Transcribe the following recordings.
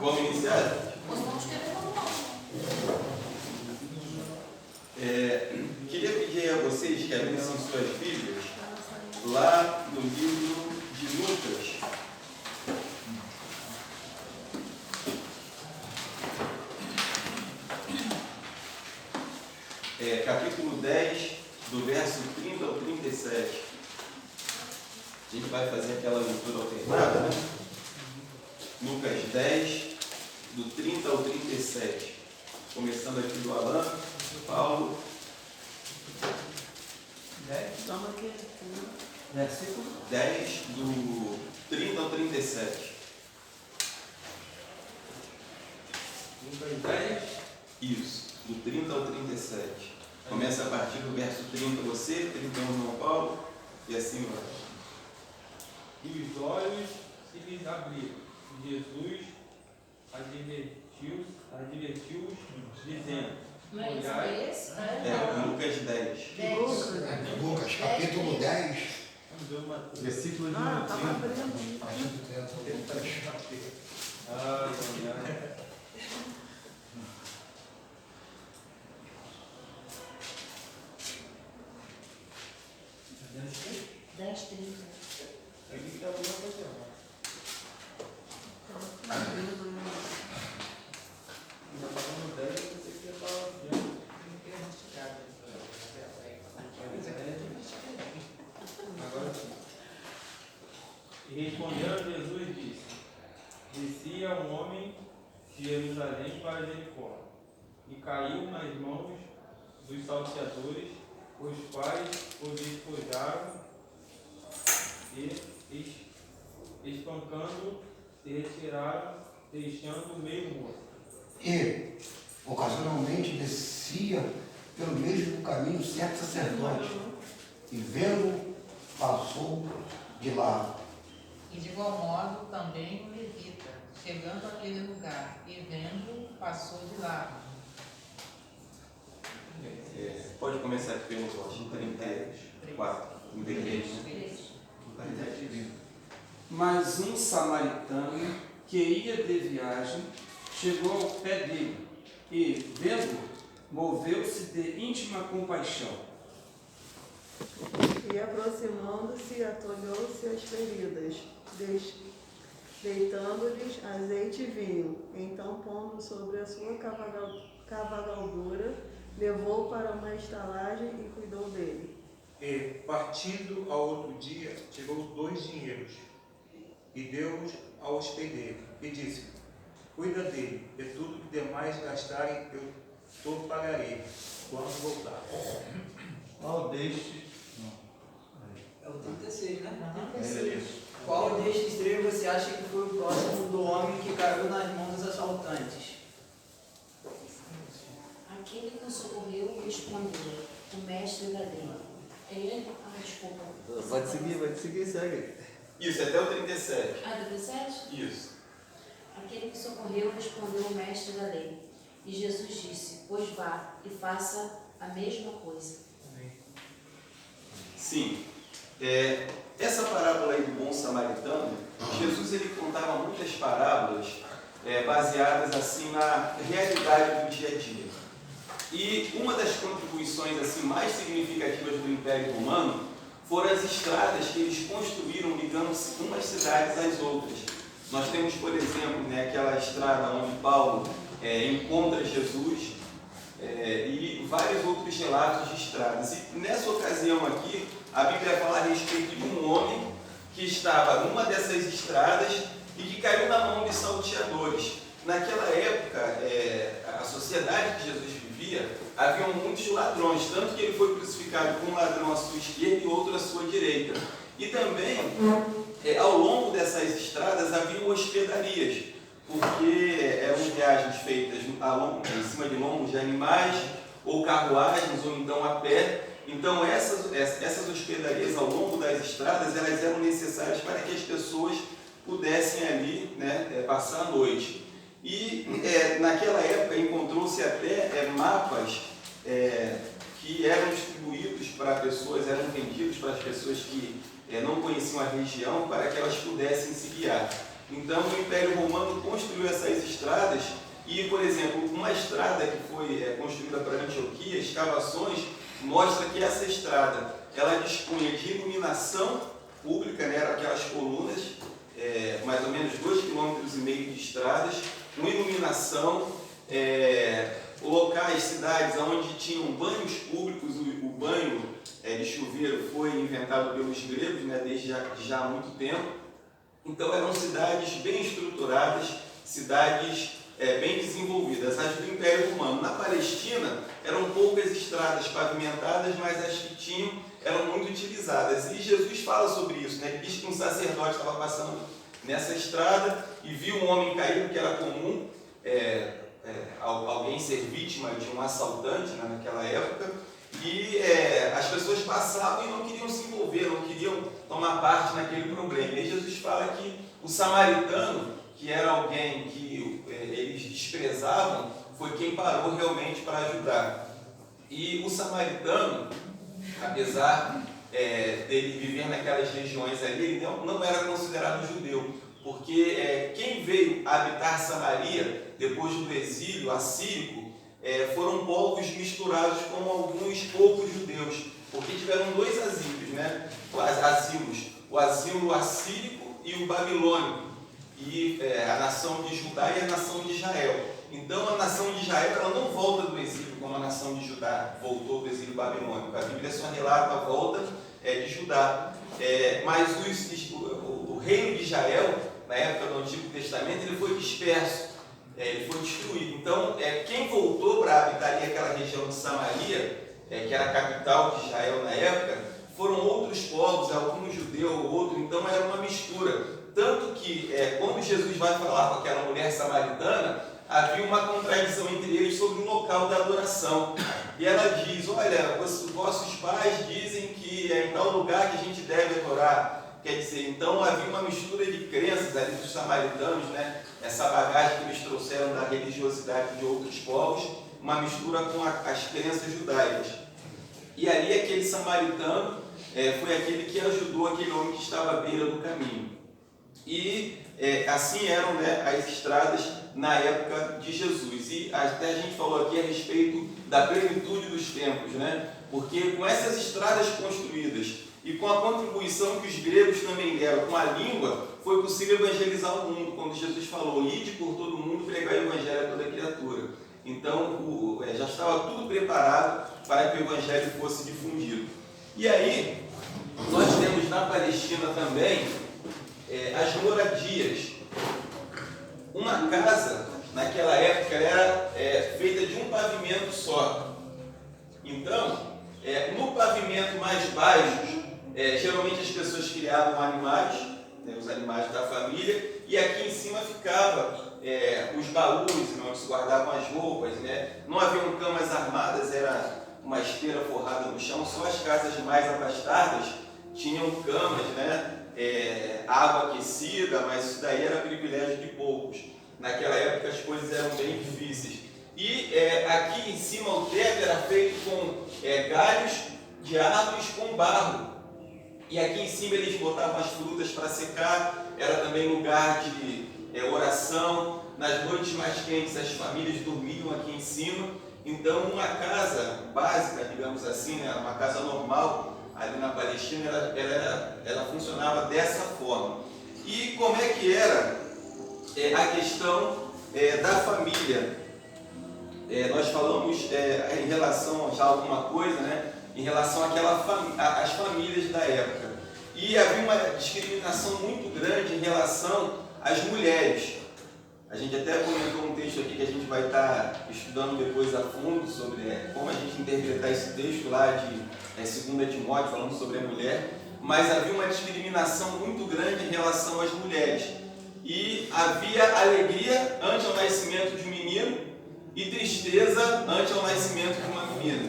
Vamos iniciar? Queria pedir a vocês que abrissem suas Bíblias lá no livro de Lucas. Capítulo 10, do verso 30 ao 37. A gente vai fazer aquela leitura alternada, né? Lucas 10, do 30 ao 37. Começando aqui do Alan, do Paulo. 10, do 30 ao 37. Lucas 10. Isso, do 30 ao 37. Começa a partir do verso 30 você, 31 João Paulo, e assim vai. E os olhos se lhes abriram. E Jesus advertiu-os, dizendo: olhai. Lucas 10. Lucas, capítulo 10. Versículo de 10:30. Agora sim. E respondendo, Jesus disse: descia um homem de Jerusalém para Jericó, e caiu nas mãos dos salteadores, os quais o despojaram e, espancando, se retiraram, deixando meio morto. E, ocasionalmente, descia pelo mesmo caminho certo sacerdote, e vendo, passou de lá. E de igual modo também o levita, chegando àquele lugar, e vendo, passou de lá. Pode começar aqui pelo verso 34, 33. Mas um samaritano que ia de viagem chegou ao pé dele e, vendo, moveu-se de íntima compaixão. E aproximando-se, atolhou-se as feridas, deitando-lhes azeite e vinho. Então, pondo sobre a sua cavalgadura, levou para uma estalagem e cuidou dele. E, partindo ao outro dia, tirou 2 dinheiros e deu-os ao hospedeiro e disse: cuida dele, e tudo que demais gastarem eu te pagarei quando voltar. Qual deste? É o 36, né? 36. Qual destes 3 você acha que foi o próximo do homem que caiu nas mãos dos assaltantes? Aquele que o socorreu respondeu: o mestre da lei. Ele? Desculpa. Pode seguir, segue. Isso, até o 37. 37? Isso. Aquele que socorreu respondeu o mestre da lei. E Jesus disse: pois vá e faça a mesma coisa. Sim. Essa parábola aí do bom samaritano, Jesus ele contava muitas parábolas baseadas assim na realidade do dia a dia. E uma das contribuições assim mais significativas do Império Romano foram as estradas que eles construíram ligando umas cidades às outras. Nós temos, por exemplo, aquela estrada onde Paulo encontra Jesus e vários outros relatos de estradas. E nessa ocasião aqui, a Bíblia fala a respeito de um homem que estava numa dessas estradas e que caiu na mão de salteadores. Naquela época, a sociedade que Jesus vivia, haviam muitos ladrões, tanto que ele foi crucificado com um ladrão à sua esquerda e outro à sua direita. E também, ao longo dessas estradas, haviam hospedarias, porque eram viagens feitas em cima de lombos de animais, ou carruagens, ou então a pé. Então essas hospedarias ao longo das estradas, elas eram necessárias para que as pessoas pudessem ali passar a noite. E naquela época encontrou-se até mapas que eram distribuídos para pessoas, eram vendidos para as pessoas que não conheciam a região, para que elas pudessem se guiar. Então o Império Romano construiu essas estradas e, por exemplo, uma estrada que foi construída para Antioquia, escavações, mostra que essa estrada ela dispunha de iluminação pública, né, eram aquelas colunas, mais ou menos 2,5 km de estradas, com iluminação, locais, cidades onde tinham banhos públicos. O banho de chuveiro foi inventado pelos gregos, né, desde já há muito tempo. Então eram cidades bem estruturadas, cidades bem desenvolvidas, as do Império Romano. Na Palestina eram poucas estradas pavimentadas, mas as que tinham eram muito utilizadas. E Jesus fala sobre isso, né? Ele diz que um sacerdote estava passando nessa estrada e viu um homem caído, que era comum alguém ser vítima de um assaltante, né, naquela época, e as pessoas passavam e não queriam se envolver, não queriam tomar parte naquele problema. E Jesus fala que o samaritano, que era alguém que eles desprezavam, foi quem parou realmente para ajudar. E o samaritano, apesar dele viver naquelas regiões ali, ele não era considerado judeu, porque quem veio habitar Samaria depois do exílio assírico foram povos misturados com alguns poucos judeus, porque tiveram 2 asilos, né? O asilo assírico e o babilônico, e a nação de Judá e a nação de Israel. Então a nação de Israel ela não volta do exílio como a nação de Judá voltou do exílio babilônico. A Bíblia só relata a volta de Judá. Mas o reino de Israel, na época do Antigo Testamento, ele foi disperso, ele foi destruído. Então quem voltou para habitar ali aquela região de Samaria, que era a capital de Israel na época, foram outros povos, alguns judeus, outros. Então era uma mistura. Tanto que quando Jesus vai falar com aquela mulher samaritana, havia uma contradição entre eles sobre o local da adoração. E ela diz: olha, os vossos pais dizem que é em tal lugar que a gente deve adorar. Quer dizer, então havia uma mistura de crenças ali dos samaritanos, né? Essa bagagem que eles trouxeram da religiosidade de outros povos, uma mistura com as crenças judaicas. E ali aquele samaritano foi aquele que ajudou aquele homem que estava à beira do caminho. E assim eram, né, as estradas na época de Jesus. E até a gente falou aqui a respeito da plenitude dos tempos, né? Porque com essas estradas construídas e com a contribuição que os gregos também deram com a língua, foi possível evangelizar o mundo, quando Jesus falou: ide por todo o mundo, pregar o evangelho a toda criatura. Então já estava tudo preparado para que o evangelho fosse difundido. E aí nós temos na Palestina também as moradias. Uma casa, naquela época, era feita de um pavimento só. Então, no pavimento mais baixo, geralmente as pessoas criavam animais, né, os animais da família, e aqui em cima ficava os baús, onde se guardavam as roupas, né? Não haviam camas armadas, era uma esteira forrada no chão. Só as casas mais abastadas tinham camas, né? Água aquecida, mas isso daí era privilégio de poucos. Naquela época as coisas eram bem difíceis. E aqui em cima o teto era feito com galhos de árvores com barro. E aqui em cima eles botavam as frutas para secar. Era também lugar de oração. Nas noites mais quentes as famílias dormiam aqui em cima. Então uma casa básica, digamos assim, né, uma casa normal ali na Palestina, ela funcionava dessa forma. E como é que era a questão da família? Nós falamos em relação já a alguma coisa, né, em relação às famílias da época. E havia uma discriminação muito grande em relação às mulheres. A gente até comentou um texto aqui que a gente vai estar estudando depois a fundo sobre como a gente interpretar esse texto lá de 2 Timóteo, falando sobre a mulher. Mas havia uma discriminação muito grande em relação às mulheres. E havia alegria ante o nascimento de um menino e tristeza ante o nascimento de uma menina.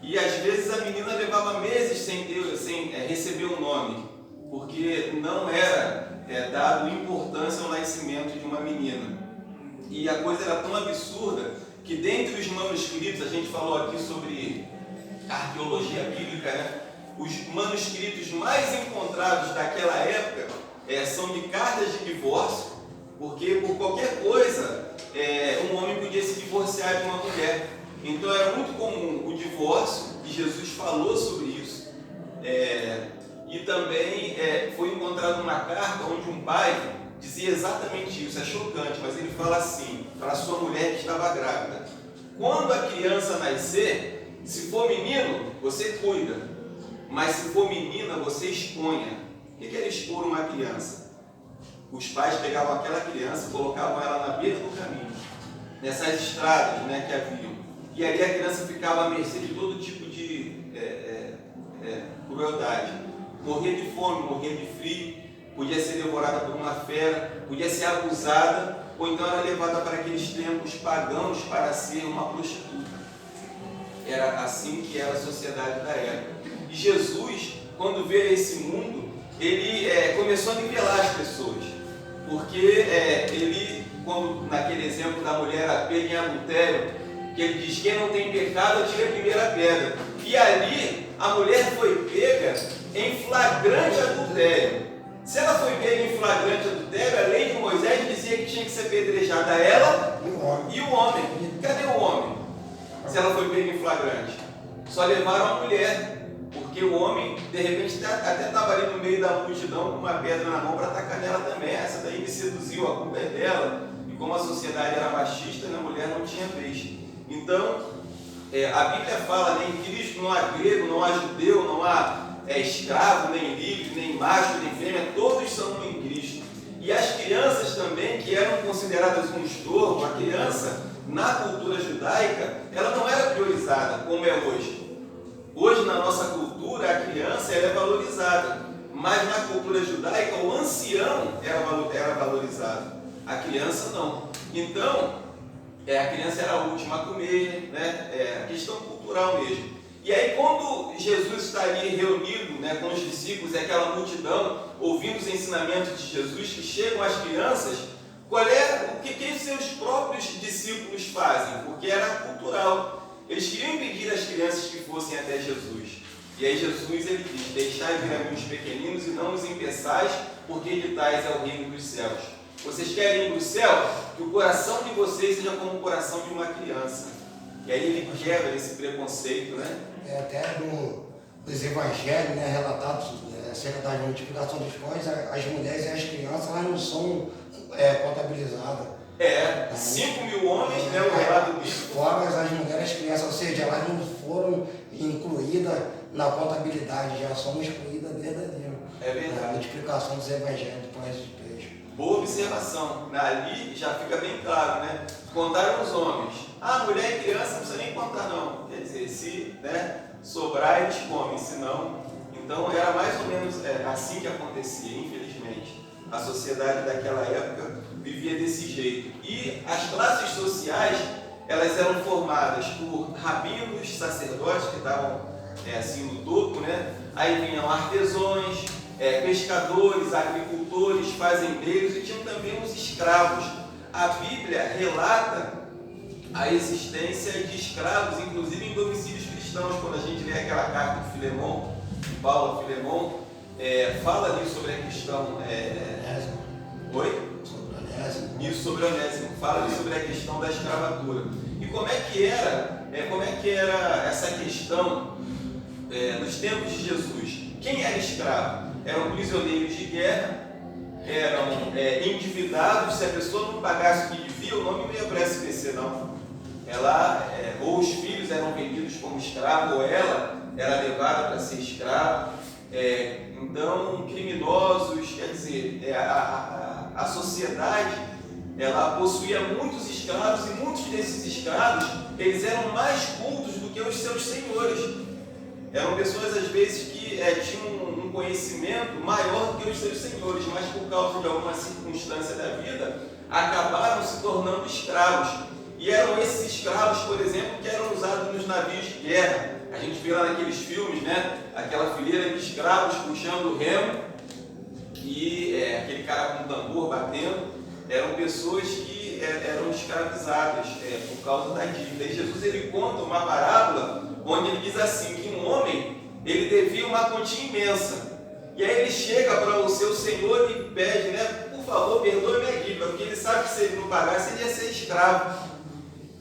E às vezes a menina levava meses sem receber um nome, porque não era dado importância ao nascimento de uma menina. E a coisa era tão absurda que dentre os manuscritos, a gente falou aqui sobre arqueologia bíblica, né? Os manuscritos mais encontrados daquela época são de cartas de divórcio, porque por qualquer coisa um homem podia se divorciar de uma mulher. Então era muito comum o divórcio, e Jesus falou sobre isso. E também foi encontrada uma carta onde um pai dizia exatamente isso, é chocante, mas ele fala assim, para a sua mulher que estava grávida: quando a criança nascer, se for menino, você cuida, mas se for menina, você exponha. O que era expor uma criança? Os pais pegavam aquela criança e colocavam ela na beira do caminho, nessas estradas, né, que haviam, e ali a criança ficava à mercê de todo tipo de crueldade. Morria de fome, morria de frio, podia ser devorada por uma fera, podia ser abusada, ou então era levada para aqueles templos pagãos para ser uma prostituta. Era assim que era a sociedade da época. E Jesus, quando veio a esse mundo, ele começou a nivelar as pessoas, porque ele, como naquele exemplo da mulher pega em adultério, que ele diz: quem não tem pecado, atire a primeira pedra. E ali a mulher foi pega em flagrante adultério. Se ela foi pega em flagrante adultério, a lei de Moisés dizia que tinha que ser apedrejada ela e o homem. Cadê o homem? Se ela foi pega em flagrante, só levaram a mulher, porque o homem de repente até estava ali no meio da multidão com uma pedra na mão para atacar nela também. Essa daí me seduziu, a culpa é dela. E como a sociedade era machista, a mulher não tinha vez. Então a Bíblia fala, né, em Cristo não há grego, não há judeu, não há escravo, nem livre, nem macho, nem fêmea, todos são em Cristo. E as crianças também, que eram consideradas um estorvo, a criança na cultura judaica, ela não era priorizada como é hoje. Hoje na nossa cultura a criança ela é valorizada, mas na cultura judaica o ancião era valorizado, a criança não. Então a criança era a última a comer, né? A questão cultural mesmo. E aí quando Jesus está ali reunido, né, com os discípulos e aquela multidão, ouvindo os ensinamentos de Jesus, que chegam às crianças, o que os seus próprios discípulos fazem? Porque era cultural. Eles queriam impedir as crianças que fossem até Jesus. E aí Jesus ele diz: deixai vir a mim os pequeninos e não os impeçais, porque de tais é o reino dos céus. Vocês querem ir para o céu? Que o coração de vocês seja como o coração de uma criança. E aí ele quebra esse preconceito, né? Até nos evangelhos, né, relatados acerca da multiplicação dos pães, as mulheres e as crianças elas não são contabilizadas. 5.000 homens, né, o relato bíblico. Fora as mulheres e as crianças, ou seja, elas não foram incluídas na contabilidade, já são excluídas desde ali. É verdade. A multiplicação dos evangelhos de pães e de peixe. Boa observação. Ali já fica bem claro, né? Contaram os homens. Mulher e criança não precisa nem contar, não. Quer dizer, se sobrar, eles comem, se não. Então era mais ou menos assim que acontecia, infelizmente. A sociedade daquela época vivia desse jeito. E as classes sociais, elas eram formadas por rabinos, sacerdotes, que estavam assim no topo, né? Aí vinham artesãos, pescadores, agricultores, fazendeiros, e tinham também os escravos. A Bíblia relata a existência de escravos, inclusive em domicílios cristãos. Quando a gente lê aquela carta de Filemon, de Paulo a Filemon, fala ali sobre a questão. Oi? Isso, sobre Onésimo. Fala ali sobre a questão da escravatura. E como é que era essa questão nos tempos de Jesus? Quem era escravo? Eram prisioneiros de guerra, eram endividados. Se a pessoa não pagasse o que devia, o nome não ia para a SPC, não. Ou os filhos eram vendidos como escravo, ou ela era levada para ser escrava. Então, criminosos, quer dizer, a sociedade ela possuía muitos escravos, e muitos desses escravos eles eram mais cultos do que os seus senhores. Eram pessoas, às vezes, que tinham um conhecimento maior do que os seus senhores, mas por causa de alguma circunstância da vida, acabaram se tornando escravos. E eram esses escravos, por exemplo, que eram usados nos navios de guerra. A gente vê lá naqueles filmes, né? Aquela fileira de escravos puxando o remo e aquele cara com tambor batendo. Eram pessoas que eram escravizadas por causa da dívida. E Jesus ele conta uma parábola onde ele diz assim, que um homem, ele devia uma quantia imensa. E aí ele chega para o seu senhor e pede, né, por favor, perdoe minha dívida, porque ele sabe que se ele não pagasse, ele ia ser escravo.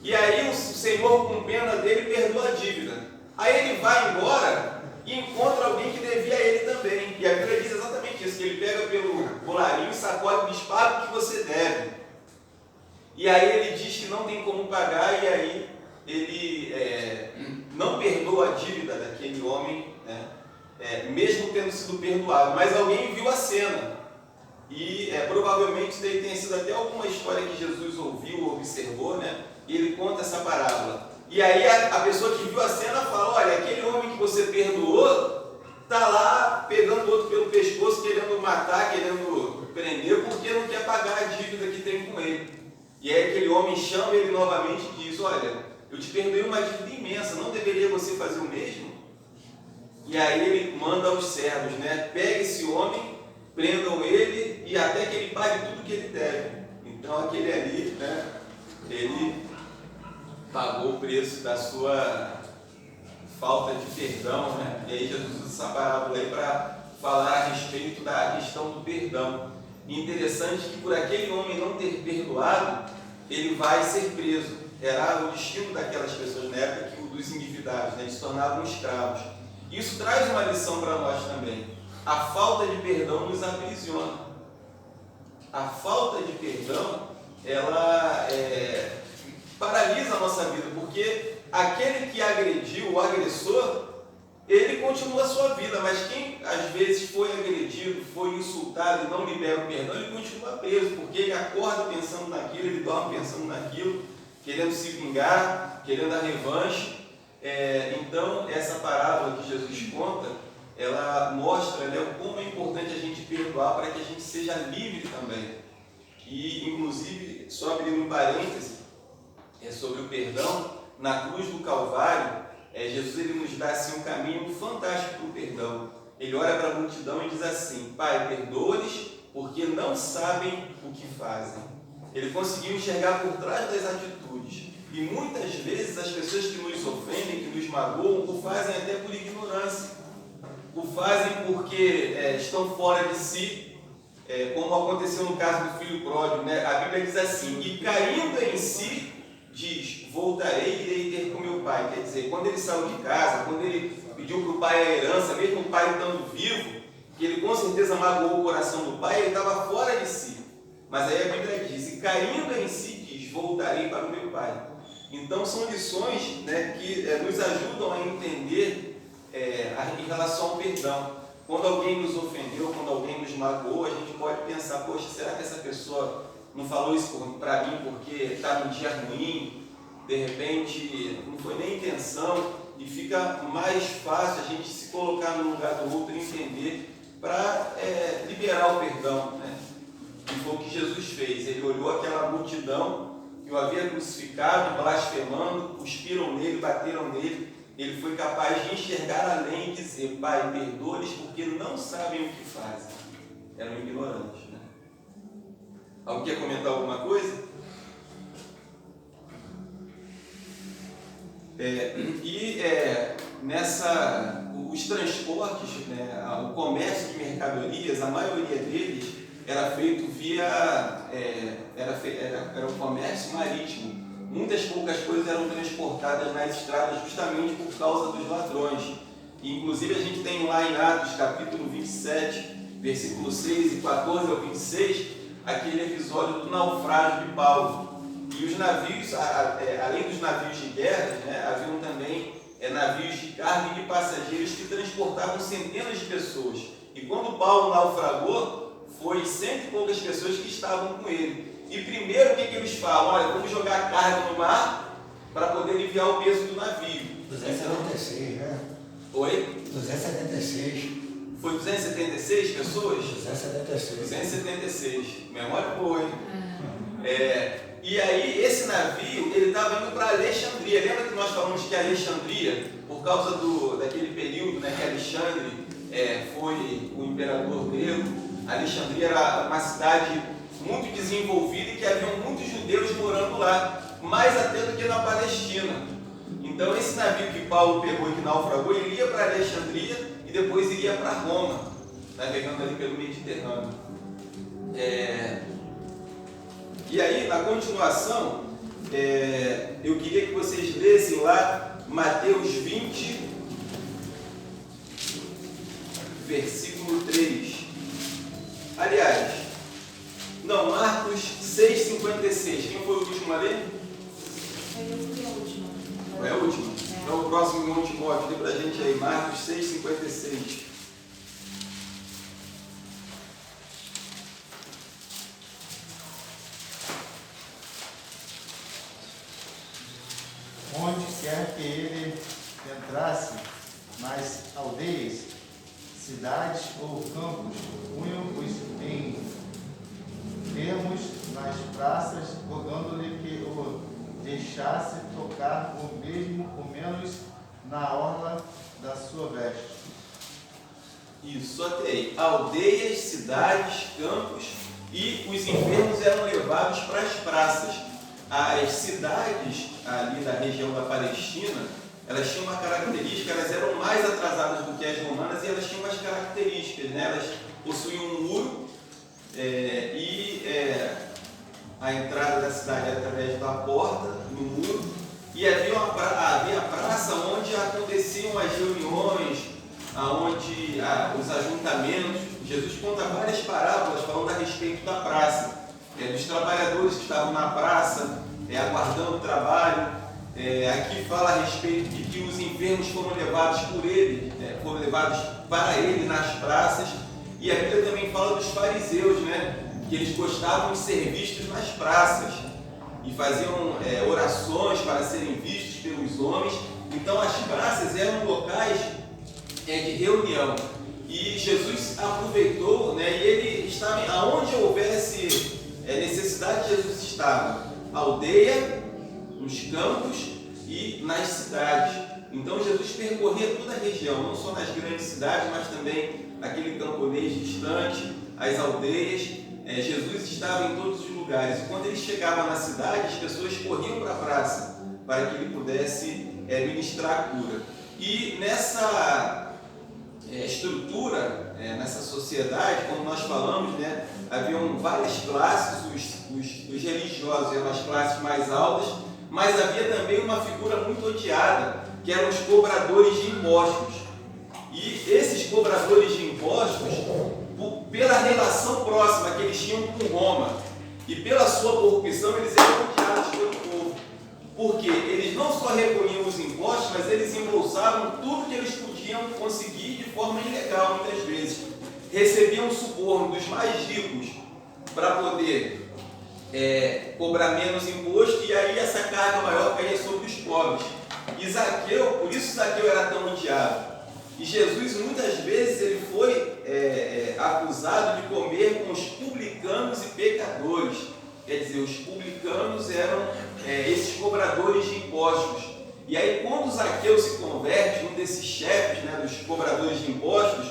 E aí o senhor, com pena dele, perdoa a dívida. Aí ele vai embora e encontra alguém que devia a ele também. E a Bíblia diz exatamente isso, que ele pega pelo colarinho e sacode e diz, paga o que você deve. E aí ele diz que não tem como pagar, e aí ele não perdoa a dívida daquele homem, né? Mesmo tendo sido perdoado. Mas alguém viu a cena. E provavelmente isso daí tenha sido até alguma história que Jesus ouviu, observou, né? E ele conta essa parábola. E aí a pessoa que viu a cena fala, olha, aquele homem que você perdoou está lá pegando o outro pelo pescoço, querendo matar, querendo prender, porque não quer pagar a dívida que tem com ele. E aí aquele homem chama ele novamente e diz, olha, eu te perdoei uma dívida imensa, não deveria você fazer o mesmo? E aí ele manda aos servos, né? Pega esse homem, prendam ele e até que ele pague tudo que ele deve. Então aquele ali, né? Ele pagou o preço da sua falta de perdão, né? E aí Jesus usa essa parábola aí para falar a respeito da questão do perdão. E interessante que por aquele homem não ter perdoado, ele vai ser preso. Era o destino daquelas pessoas na época, dos endividados, né? Eles se tornavam escravos. Isso traz uma lição para nós também. A falta de perdão nos aprisiona. A falta de perdão, ela paralisa a nossa vida, porque aquele que agrediu, o agressor, ele continua a sua vida, mas quem às vezes foi agredido, foi insultado e não libera o perdão, ele continua preso, porque ele acorda pensando naquilo, ele dorme pensando naquilo, querendo se vingar, querendo a revanche. Então, essa parábola que Jesus conta, ela mostra, né, o como é importante a gente perdoar para que a gente seja livre também. E, inclusive, só abrindo um parêntese sobre o perdão, na cruz do Calvário, Jesus ele nos dá assim, um caminho fantástico para o perdão. Ele olha para a multidão e diz assim, Pai, perdoa-lhes, porque não sabem o que fazem. Ele conseguiu enxergar por trás das atitudes. E muitas vezes as pessoas que nos ofendem, que nos magoam, o fazem até por ignorância. O fazem porque estão fora de si, como aconteceu no caso do filho pródigo, né? A Bíblia diz assim, e caindo em si, diz, voltarei e irei ter com meu pai. Quer dizer, quando ele saiu de casa, quando ele pediu para o pai a herança, mesmo o pai estando vivo, que ele com certeza magoou o coração do pai, ele estava fora de si. Mas aí a Bíblia diz, e caindo em si, diz, voltarei para o meu pai. Então são lições, né, que nos ajudam a entender em relação ao perdão. Quando alguém nos ofendeu, quando alguém nos magoou, a gente pode pensar, poxa, será que essa pessoa não falou isso para mim porque está num dia ruim, de repente não foi nem intenção, e fica mais fácil a gente se colocar no lugar do outro e entender para liberar o perdão, né? E foi o que Jesus fez. Ele olhou aquela multidão que o havia crucificado, blasfemando, cuspiram nele, bateram nele. Ele foi capaz de enxergar além e dizer, Pai, perdoa-lhes porque não sabem o que fazem. Eram ignorantes, né? Alguém quer comentar alguma coisa? Os transportes, né, o comércio de mercadorias, a maioria deles era feito era um comércio marítimo. Muitas poucas coisas eram transportadas nas estradas justamente por causa dos ladrões. E, inclusive a gente tem lá em Atos, capítulo 27, versículo 6 e 14 ao 26, aquele episódio do naufrágio de Paulo. E os navios, além dos navios de guerra, né, haviam também navios de carga e de passageiros que transportavam centenas de pessoas. E quando Paulo naufragou, foi 100 e poucas pessoas que estavam com ele. E primeiro o que eles falam? Olha, vamos jogar a carga no mar para poder aliviar o peso do navio. 276, né? Oi? 276. Foi 276 pessoas? 276. 276. Memória boa, hein? E aí, esse navio, ele estava indo para Alexandria. Lembra que nós falamos que Alexandria, por causa daquele período, né, que Alexandre foi o imperador grego, Alexandria era uma cidade muito desenvolvida e que haviam muitos judeus morando lá, mais até do que na Palestina. Então esse navio que Paulo pegou e que naufragou, ele ia para Alexandria e depois iria para Roma, navegando ali pelo Mediterrâneo. E aí, na continuação, eu queria que vocês lessem lá Mateus 20, versículo 3. Aliás, não, Marcos 6,56. Quem foi o último a ler? É o último. Então o próximo irmão Timóteo, lê pra gente aí, Marcos 6,56. Onde quer que ele entrasse, nas aldeias, cidades ou campos, punham-os em termos nas praças, rogando-lhe que o deixasse tocar o menos na orla da sua veste. Isso, até aí. Aldeias, cidades, campos, e os enfermos eram levados para as praças. As cidades ali da região da Palestina, elas tinham uma característica, elas eram mais atrasadas do que as romanas e elas tinham umas características, né? Elas possuíam um muro a entrada da cidade era através da porta, no muro, e havia a praça onde aconteciam as reuniões, onde os ajuntamentos. Jesus conta várias parábolas falando a respeito da praça. Dos trabalhadores que estavam na praça, aguardando o trabalho. Aqui fala a respeito de que os enfermos foram levados por ele, foram levados para ele nas praças. E a Bíblia também fala dos fariseus, né? Que eles gostavam de ser vistos nas praças e faziam orações para serem vistos pelos homens. Então as praças eram locais de reunião. E Jesus aproveitou, né? E ele estava aonde houvesse necessidade, Jesus estava. Aldeia, nos campos e nas cidades. Então Jesus percorria toda a região, não só nas grandes cidades, mas também aquele camponês distante, as aldeias. Jesus estava em todos os lugares. E quando ele chegava na cidade, as pessoas corriam para a praça para que ele pudesse ministrar a cura. E nessa estrutura, nessa sociedade, como nós falamos, né, haviam várias classes. Os religiosos eram as classes mais altas, mas havia também uma figura muito odiada, que eram os cobradores de impostos. E esses cobradores de impostos, pela relação próxima que eles tinham com Roma e pela sua corrupção, eles eram odiados pelo povo. Porque eles não só recolhiam os impostos, mas eles embolsavam tudo que eles podiam conseguir de forma ilegal, muitas vezes. Recebiam suborno dos mais ricos para poder cobrar menos imposto, e aí essa carga maior caía sobre os pobres. E Zaqueu, por isso Zaqueu era tão odiado. E Jesus, muitas vezes, ele foi acusado de comer com os publicanos e pecadores. Quer dizer, os publicanos eram esses cobradores de impostos. E aí, quando Zaqueu se converte, um desses chefes, né, dos cobradores de impostos,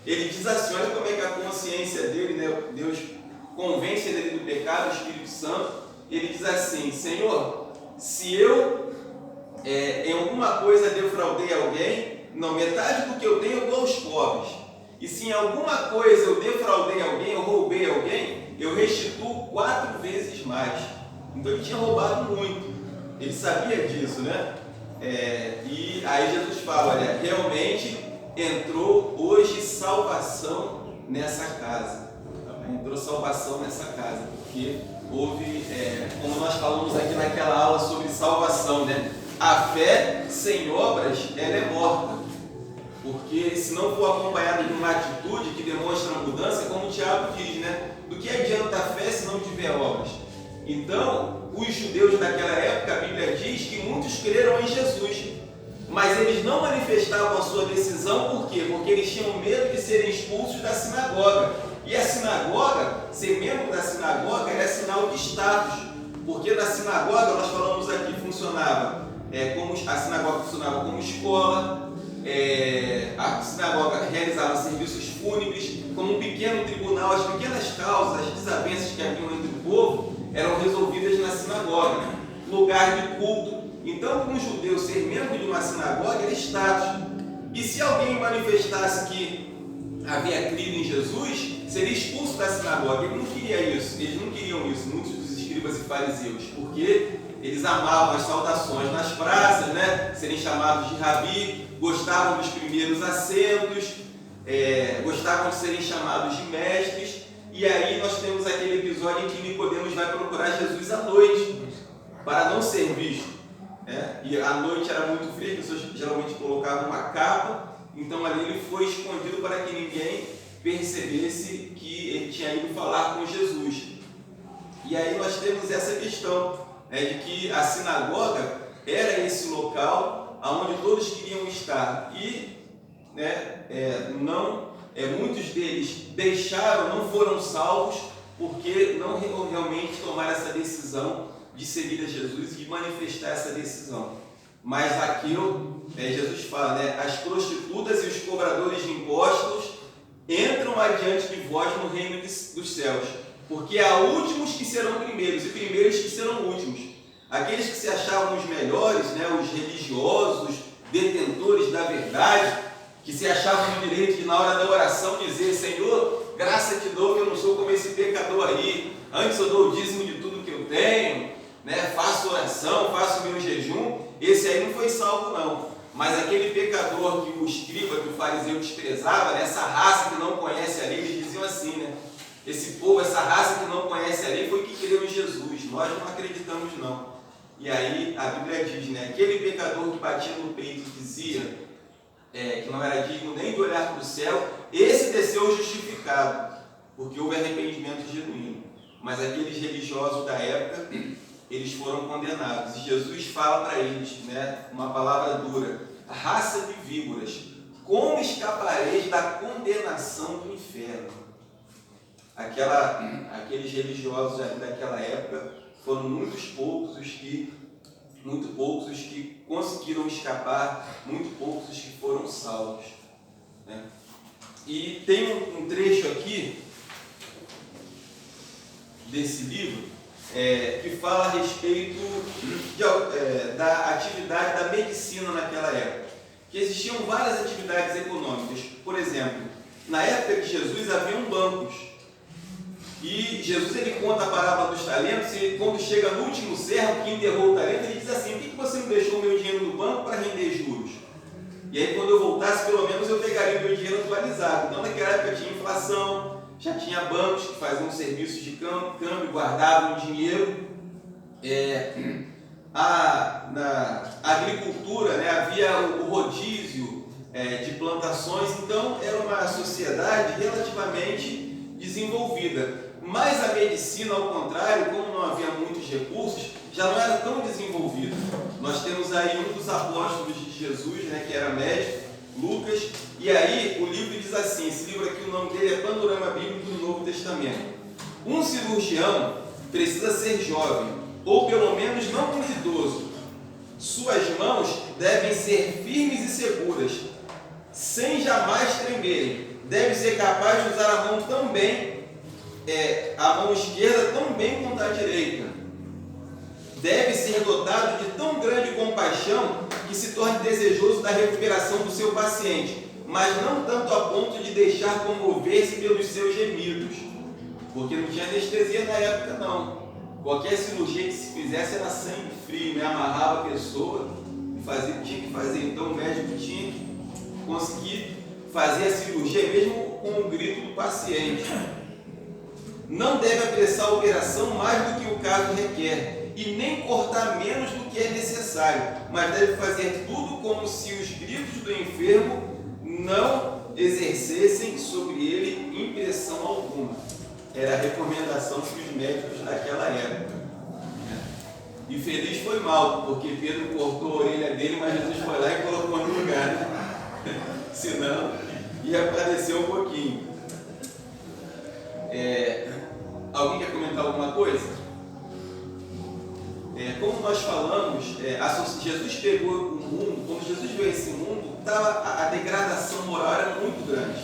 ele diz assim, olha como é que a consciência dele, né, Deus convence ele do pecado, o Espírito Santo. Ele diz assim, Senhor, se eu em alguma coisa defraudei alguém, não, metade do que eu tenho eu dou aos pobres. E se em alguma coisa eu defraudei alguém, eu roubei alguém, eu restituo 4 vezes mais. Então ele tinha roubado muito. Ele sabia disso, né? E aí Jesus fala, olha, realmente entrou hoje salvação nessa casa. Entrou salvação nessa casa, porque houve, como nós falamos aqui naquela aula sobre salvação, né? A fé sem obras, ela é morta. Porque se não for acompanhada de uma atitude que demonstra mudança, como o Tiago diz, né? Do que adianta a fé se não tiver obras? Então, os judeus daquela época, a Bíblia diz que muitos creram em Jesus, mas eles não manifestavam a sua decisão, por quê? Porque eles tinham medo de serem expulsos da sinagoga. E a sinagoga, ser membro da sinagoga era sinal de status, porque na sinagoga, nós falamos aqui, funcionava a sinagoga funcionava como escola, a sinagoga realizava serviços fúnebres, como um pequeno tribunal. As pequenas causas, as desavenças que haviam entre o povo eram resolvidas na sinagoga. Lugar de culto, Então, para um judeu ser membro de uma sinagoga era status. E se alguém manifestasse que havia crido em Jesus, seria expulso da sinagoga. Ele não queria isso, eles não queriam isso, muitos dos escribas e fariseus, porque eles amavam as saudações nas praças, né? Serem chamados de rabi, gostavam dos primeiros assentos, gostavam de serem chamados de mestres. E aí nós temos aquele episódio em que Nicodemos vai procurar Jesus à noite, para não ser visto. E à noite era muito frio, as pessoas geralmente colocavam uma capa, então ali ele foi escondido para que ninguém percebesse que ele tinha ido falar com Jesus. E aí nós temos essa questão, de que a sinagoga era esse local onde todos queriam estar. E muitos deles deixaram, não foram salvos, porque não realmente tomaram essa decisão de seguir a Jesus e de manifestar essa decisão. Mas aqui Jesus fala, as prostitutas e os cobradores de impostos entram adiante de vós no reino dos céus, porque há últimos que serão primeiros e primeiros que serão últimos. Aqueles que se achavam os melhores, os religiosos, detentores da verdade, que se achavam no direito de, na hora da oração, dizer: Senhor, graça te dou que eu não sou como esse pecador aí, antes eu dou o dízimo de tudo que eu tenho, faço oração, faço meu jejum. Esse aí não foi salvo não, mas aquele pecador que o escriba, que o fariseu desprezava, essa raça que não conhece a lei, eles diziam assim, esse povo, essa raça que não conhece a lei foi que creu em Jesus, nós não acreditamos não. E aí a Bíblia diz, aquele pecador que batia no peito e dizia que não era digno nem de olhar para o céu, esse desceu justificado, porque houve arrependimento genuíno. Mas aqueles religiosos da época, eles foram condenados. E Jesus fala para eles, uma palavra dura: raça de víboras, como escapareis da condenação do inferno? Aqueles religiosos daquela época foram muito poucos os que conseguiram escapar, muito poucos os que foram salvos. E tem um trecho aqui desse livro que fala a respeito da atividade da medicina naquela época, que existiam várias atividades econômicas. Por exemplo, na época de Jesus haviam bancos, e Jesus ele conta a parábola dos talentos, e quando chega no último servo que enterrou o talento, ele diz assim: por que você não deixou o meu dinheiro no banco para render juros? E aí quando eu voltasse, pelo menos eu pegaria o meu dinheiro atualizado. Então naquela época tinha inflação, já tinha bancos que faziam serviços de câmbio, guardavam dinheiro. Na agricultura, havia o rodízio de plantações, então era uma sociedade relativamente desenvolvida. Mas a medicina, ao contrário, como não havia muitos recursos, já não era tão desenvolvida. Nós temos aí um dos apóstolos de Jesus, que era médico, Lucas, e aí o livro diz assim, esse livro aqui, o nome dele é Panorama Bíblico do Novo Testamento: um cirurgião precisa ser jovem, ou pelo menos não muito idoso. Suas mãos devem ser firmes e seguras, sem jamais tremerem. Deve ser capaz de usar a mão também, a mão esquerda tão bem quanto a direita. Deve ser dotado de tão grande compaixão que se torne desejoso da recuperação do seu paciente, mas não tanto a ponto de deixar comover-se pelos seus gemidos, porque não tinha anestesia na época não. Qualquer cirurgia que se fizesse era sangue frio, amarrava a pessoa e tinha que fazer. Então o médico tinha que conseguir fazer a cirurgia mesmo com o grito do paciente. Não deve apressar a operação mais do que o caso requer, e nem cortar menos do que é necessário, mas deve fazer tudo como se os gritos do enfermo não exercessem sobre ele impressão alguma. Era a recomendação para os médicos daquela época. E feliz foi mal, porque Pedro cortou a orelha dele, mas Jesus foi lá e colocou no lugar. Senão ia padecer um pouquinho. Alguém quer comentar alguma coisa? Como nós falamos, Jesus pegou o mundo, quando Jesus veio a esse mundo, a degradação moral era muito grande.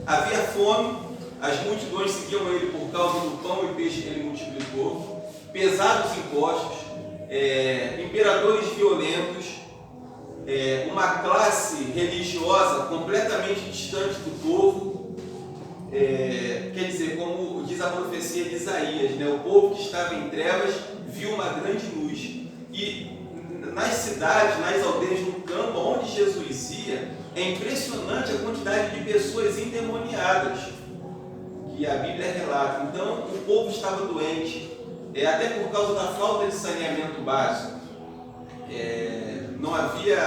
Havia fome, as multidões seguiam ele por causa do pão e peixe que ele multiplicou, pesados impostos, imperadores violentos, uma classe religiosa completamente distante do povo. Quer dizer, como diz a profecia de Isaías, né? O povo que estava em trevas viu uma grande luz. E nas cidades, nas aldeias, no campo onde Jesus ia, é impressionante a quantidade de pessoas endemoniadas que a Bíblia relata. Então, o povo estava doente, até por causa da falta de saneamento básico. Não havia,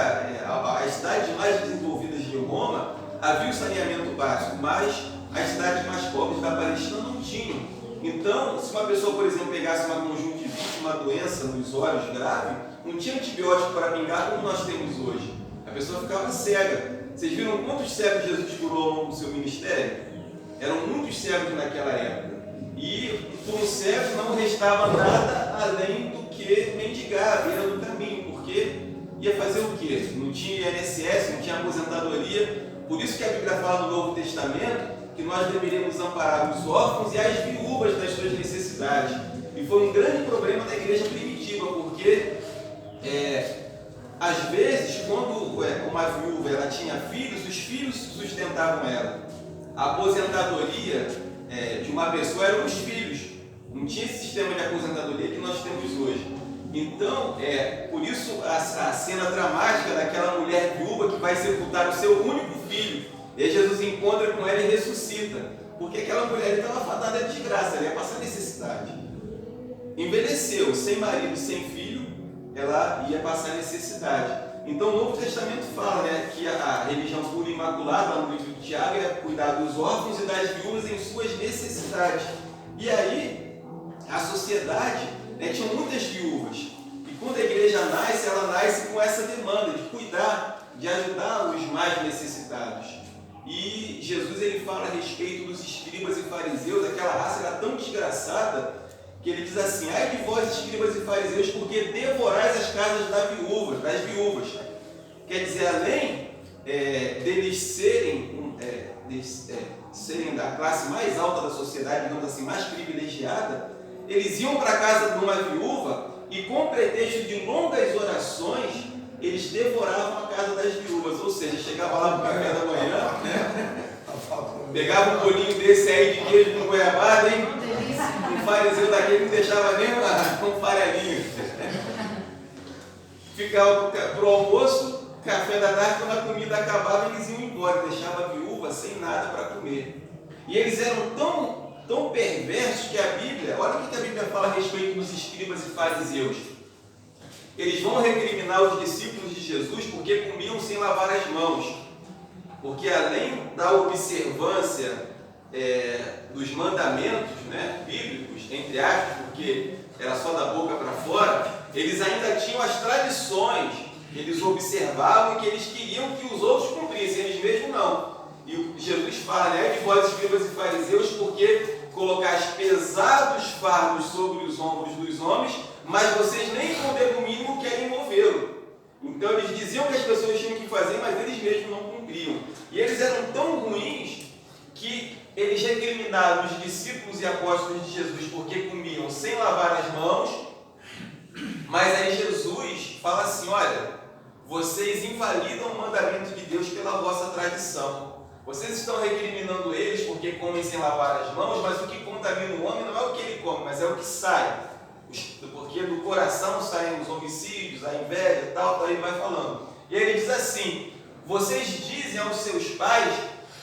as cidades mais desenvolvidas de Roma havia o saneamento básico, mas as cidades mais pobres da Palestina não tinham. Então, se uma pessoa, por exemplo, pegasse uma conjuntivite, uma doença nos olhos grave, não tinha antibiótico para pingar como nós temos hoje. A pessoa ficava cega. Vocês viram quantos cegos Jesus curou ao longo do seu ministério? Eram muitos cegos naquela época. E para um cego não restava nada além do que mendigar, à beira do caminho, porque ia fazer o quê? Não tinha INSS, não tinha aposentadoria. Por isso que a Bíblia fala no Novo Testamento que nós deveríamos amparar os órfãos e as viúvas das suas necessidades. E foi um grande problema da igreja primitiva, porque às vezes, quando uma viúva ela tinha filhos, os filhos sustentavam ela. A aposentadoria de uma pessoa eram os filhos. Não tinha esse sistema de aposentadoria que nós temos hoje. Então, por isso a cena dramática daquela mulher viúva que vai sepultar o seu único filho. E aí Jesus encontra com ela e ressuscita. Porque aquela mulher estava fadada de desgraça, ela ia passar necessidade. Envelheceu, sem marido, sem filho, ela ia passar necessidade. Então o Novo Testamento fala, né, que a religião pura e imaculada, lá no livro de Tiago, é cuidar dos órfãos e das viúvas em suas necessidades. E aí, a sociedade, né, tinha muitas viúvas. E quando a igreja nasce, ela nasce com essa demanda de cuidar, de ajudar os mais necessitados. E Jesus ele fala a respeito dos escribas e fariseus, aquela raça era tão desgraçada, que ele diz assim: ai de vós, escribas e fariseus, porque devorais as casas das viúvas. Quer dizer, além deles serem da classe mais alta da sociedade, digamos assim, mais privilegiada, eles iam para a casa de uma viúva e, com pretexto de longas orações, eles devoravam a casa das viúvas. Ou seja, chegava lá no café da manhã, né? Pegava um bolinho desse aí de queijo com goiabada, hein? Um fariseu daquele não deixava nem com farelinho. Ficava para o almoço, café da tarde, quando a comida acabava, eles iam embora, deixava a viúva sem nada para comer. E eles eram tão perversos que a Bíblia, olha o que a Bíblia fala a respeito dos escribas e fariseus. Eles vão recriminar os discípulos de Jesus porque comiam sem lavar as mãos. Porque além da observância dos mandamentos, né, bíblicos, entre aspas, porque era só da boca para fora, eles ainda tinham as tradições que eles observavam e que eles queriam que os outros cumprissem, eles mesmos não. E Jesus fala, né, de vós escribas e fariseus, porque colocais pesados fardos sobre os ombros dos homens, mas vocês nem com o dedo mínimo querem movê-lo. Então eles diziam que as pessoas tinham que fazer, mas eles mesmos não cumpriam. E eles eram tão ruins que eles recriminaram os discípulos e apóstolos de Jesus porque comiam sem lavar as mãos. Mas aí Jesus fala assim: olha, vocês invalidam o mandamento de Deus pela vossa tradição. Vocês estão recriminando eles porque comem sem lavar as mãos, mas o que contamina o homem não é o que ele come, mas é o que sai. Porque do coração saem os homicídios, a inveja e tal, ele vai falando. E ele diz assim: vocês dizem aos seus pais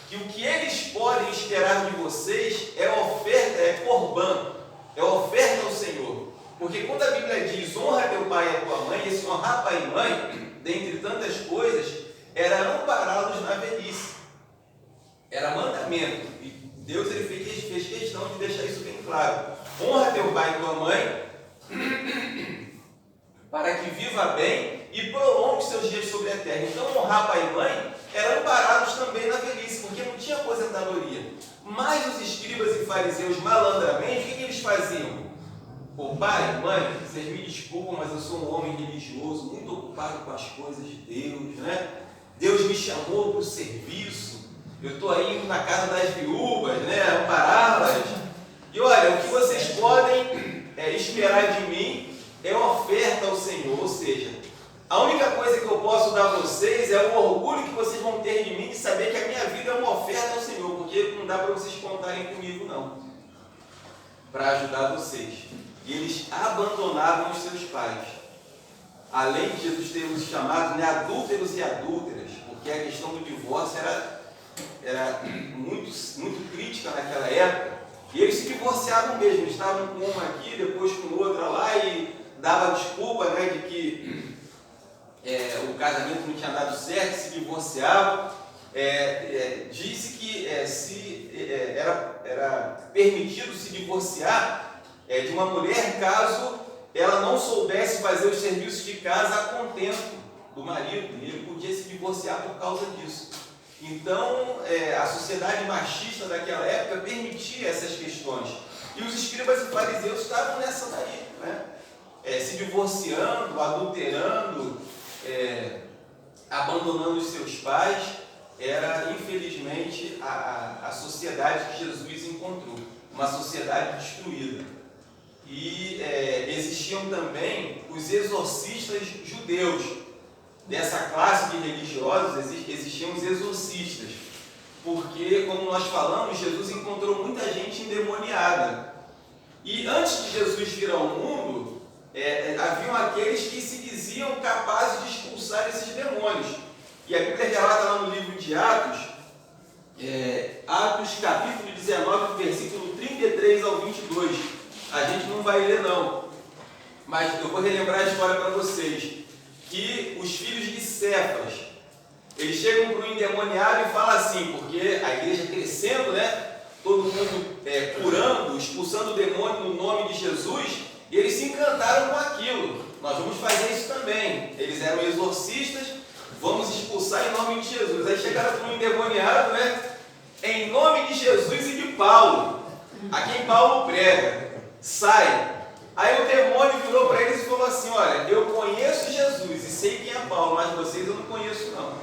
que o que eles podem esperar de vocês é oferta, é corban, é oferta ao Senhor. Porque quando a Bíblia diz honra teu pai e a tua mãe, esse honrar pai e mãe, dentre tantas coisas, era ampará-los na velhice. Era mandamento. E Deus ele fez questão de deixar isso bem claro. Honra teu pai e tua mãe, para que viva bem e prolongue seus dias sobre a terra. Então, honrar pai e mãe eram amparados também na velhice, porque não tinha aposentadoria. Mas os escribas e fariseus, malandramente, o que eles faziam? Pô, pai, mãe, vocês me desculpam, mas eu sou um homem religioso, muito ocupado com as coisas de Deus, né? Deus me chamou para o serviço, eu estou aí indo na casa das viúvas, né? Ampará-las. E olha, o que vocês podem esperar de mim é oferta ao A única coisa que eu posso dar a vocês é o orgulho que vocês vão ter de mim, de saber que a minha vida é uma oferta ao Senhor, porque não dá para vocês contarem comigo, não, para ajudar vocês. E eles abandonavam os seus pais. Além de Jesus ter os chamados, né, adúlteros e adúlteras, porque a questão do divórcio era muito crítica naquela época, e eles se divorciavam mesmo, eles estavam com uma aqui, depois com outra lá, e dava desculpa, né, de que o casamento não tinha dado certo, se divorciavam. Disse que era permitido se divorciar de uma mulher caso ela não soubesse fazer os serviços de casa a contento do marido, e ele podia se divorciar por causa disso. Então, a sociedade machista daquela época permitia essas questões. E os escribas e fariseus estavam nessa daí, né? Se divorciando, adulterando, abandonando os seus pais. Era, infelizmente, a sociedade que Jesus encontrou, uma sociedade destruída. E existiam também os exorcistas judeus. Dessa classe de religiosos existiam os exorcistas, porque, como nós falamos, Jesus encontrou muita gente endemoniada. E antes de Jesus vir ao mundo, haviam aqueles que se diziam capazes de expulsar esses demônios. E a Bíblia relata lá no livro de Atos, Atos capítulo 19, versículo 33 ao 22. A gente não vai ler não, mas eu vou relembrar a história para vocês. Que os filhos de Cefas, eles chegam para o endemoniado e falam assim, porque a igreja crescendo, né? Todo mundo curando, expulsando o demônio no nome de Jesus, e eles se encantaram com aquilo. Nós vamos fazer isso também. Eles eram exorcistas, vamos expulsar em nome de Jesus. Aí chegaram para um endemoniado, né? Em nome de Jesus e de Paulo, a quem Paulo prega, sai. Aí o demônio virou para eles e falou assim, olha, eu conheço Jesus e sei quem é Paulo, mas vocês eu não conheço não.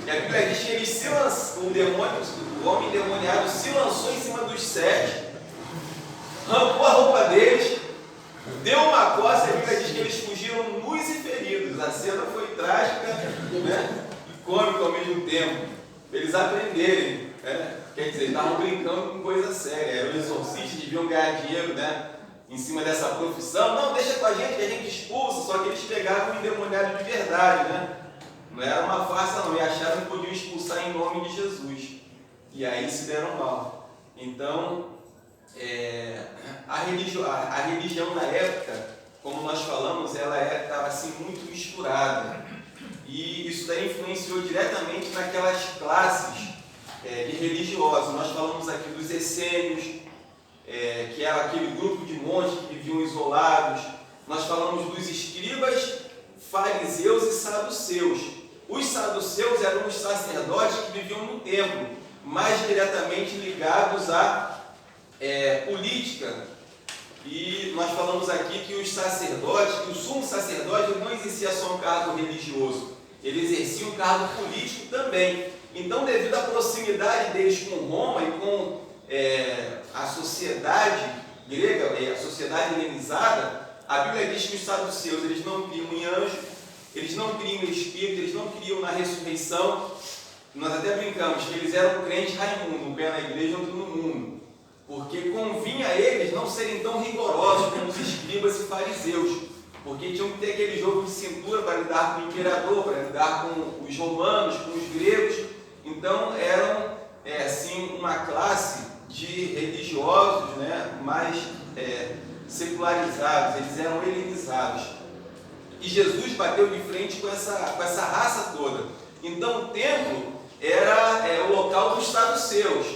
E a Bíblia diz que eles o homem endemoniado se lançou em cima dos 7, arrancou a roupa deles, deu uma coça, e a Bíblia diz que eles fugiram nus e feridos. A cena foi trágica, né, e cômica ao mesmo tempo. Eles aprenderem, né? Quer dizer, estavam brincando com coisa séria, eram exorcistas, deviam ganhar dinheiro, né, em cima dessa profissão. Não, deixa com a gente que a gente expulsa. Só que eles pegaram um endemoniado de verdade, né? Não era uma farsa não, e acharam que podiam expulsar em nome de Jesus, e aí se deram mal. Então, a religião na época, como nós falamos, ela estava assim muito misturada, e isso daí influenciou diretamente naquelas classes de religiosos. Nós falamos aqui dos essênios, que era aquele grupo de monges que viviam isolados. Nós falamos dos escribas, fariseus e saduceus. Os saduceus eram os sacerdotes que viviam no templo, mais diretamente ligados à política. E nós falamos aqui que os sacerdotes, que o sumo sacerdote não exercia só um cargo religioso, ele exercia um cargo político também. Então, devido à proximidade deles com Roma e com a sociedade grega, a sociedade helenizada, a Bíblia diz que os saduceus, eles não criam em anjo, eles não criam em espírito, eles não criam na ressurreição. Nós até brincamos que eles eram crentes Raimundo, um pé na igreja e outro no mundo, porque convinha a eles não serem tão rigorosos como os escribas e fariseus, porque tinham que ter aquele jogo de cintura para lidar com o imperador, para lidar com os romanos, com os gregos. Então eram assim uma classe de religiosos, né, mais secularizados, eles eram helenizados. E Jesus bateu de frente com essa raça toda. Então o templo era o local dos saduceus,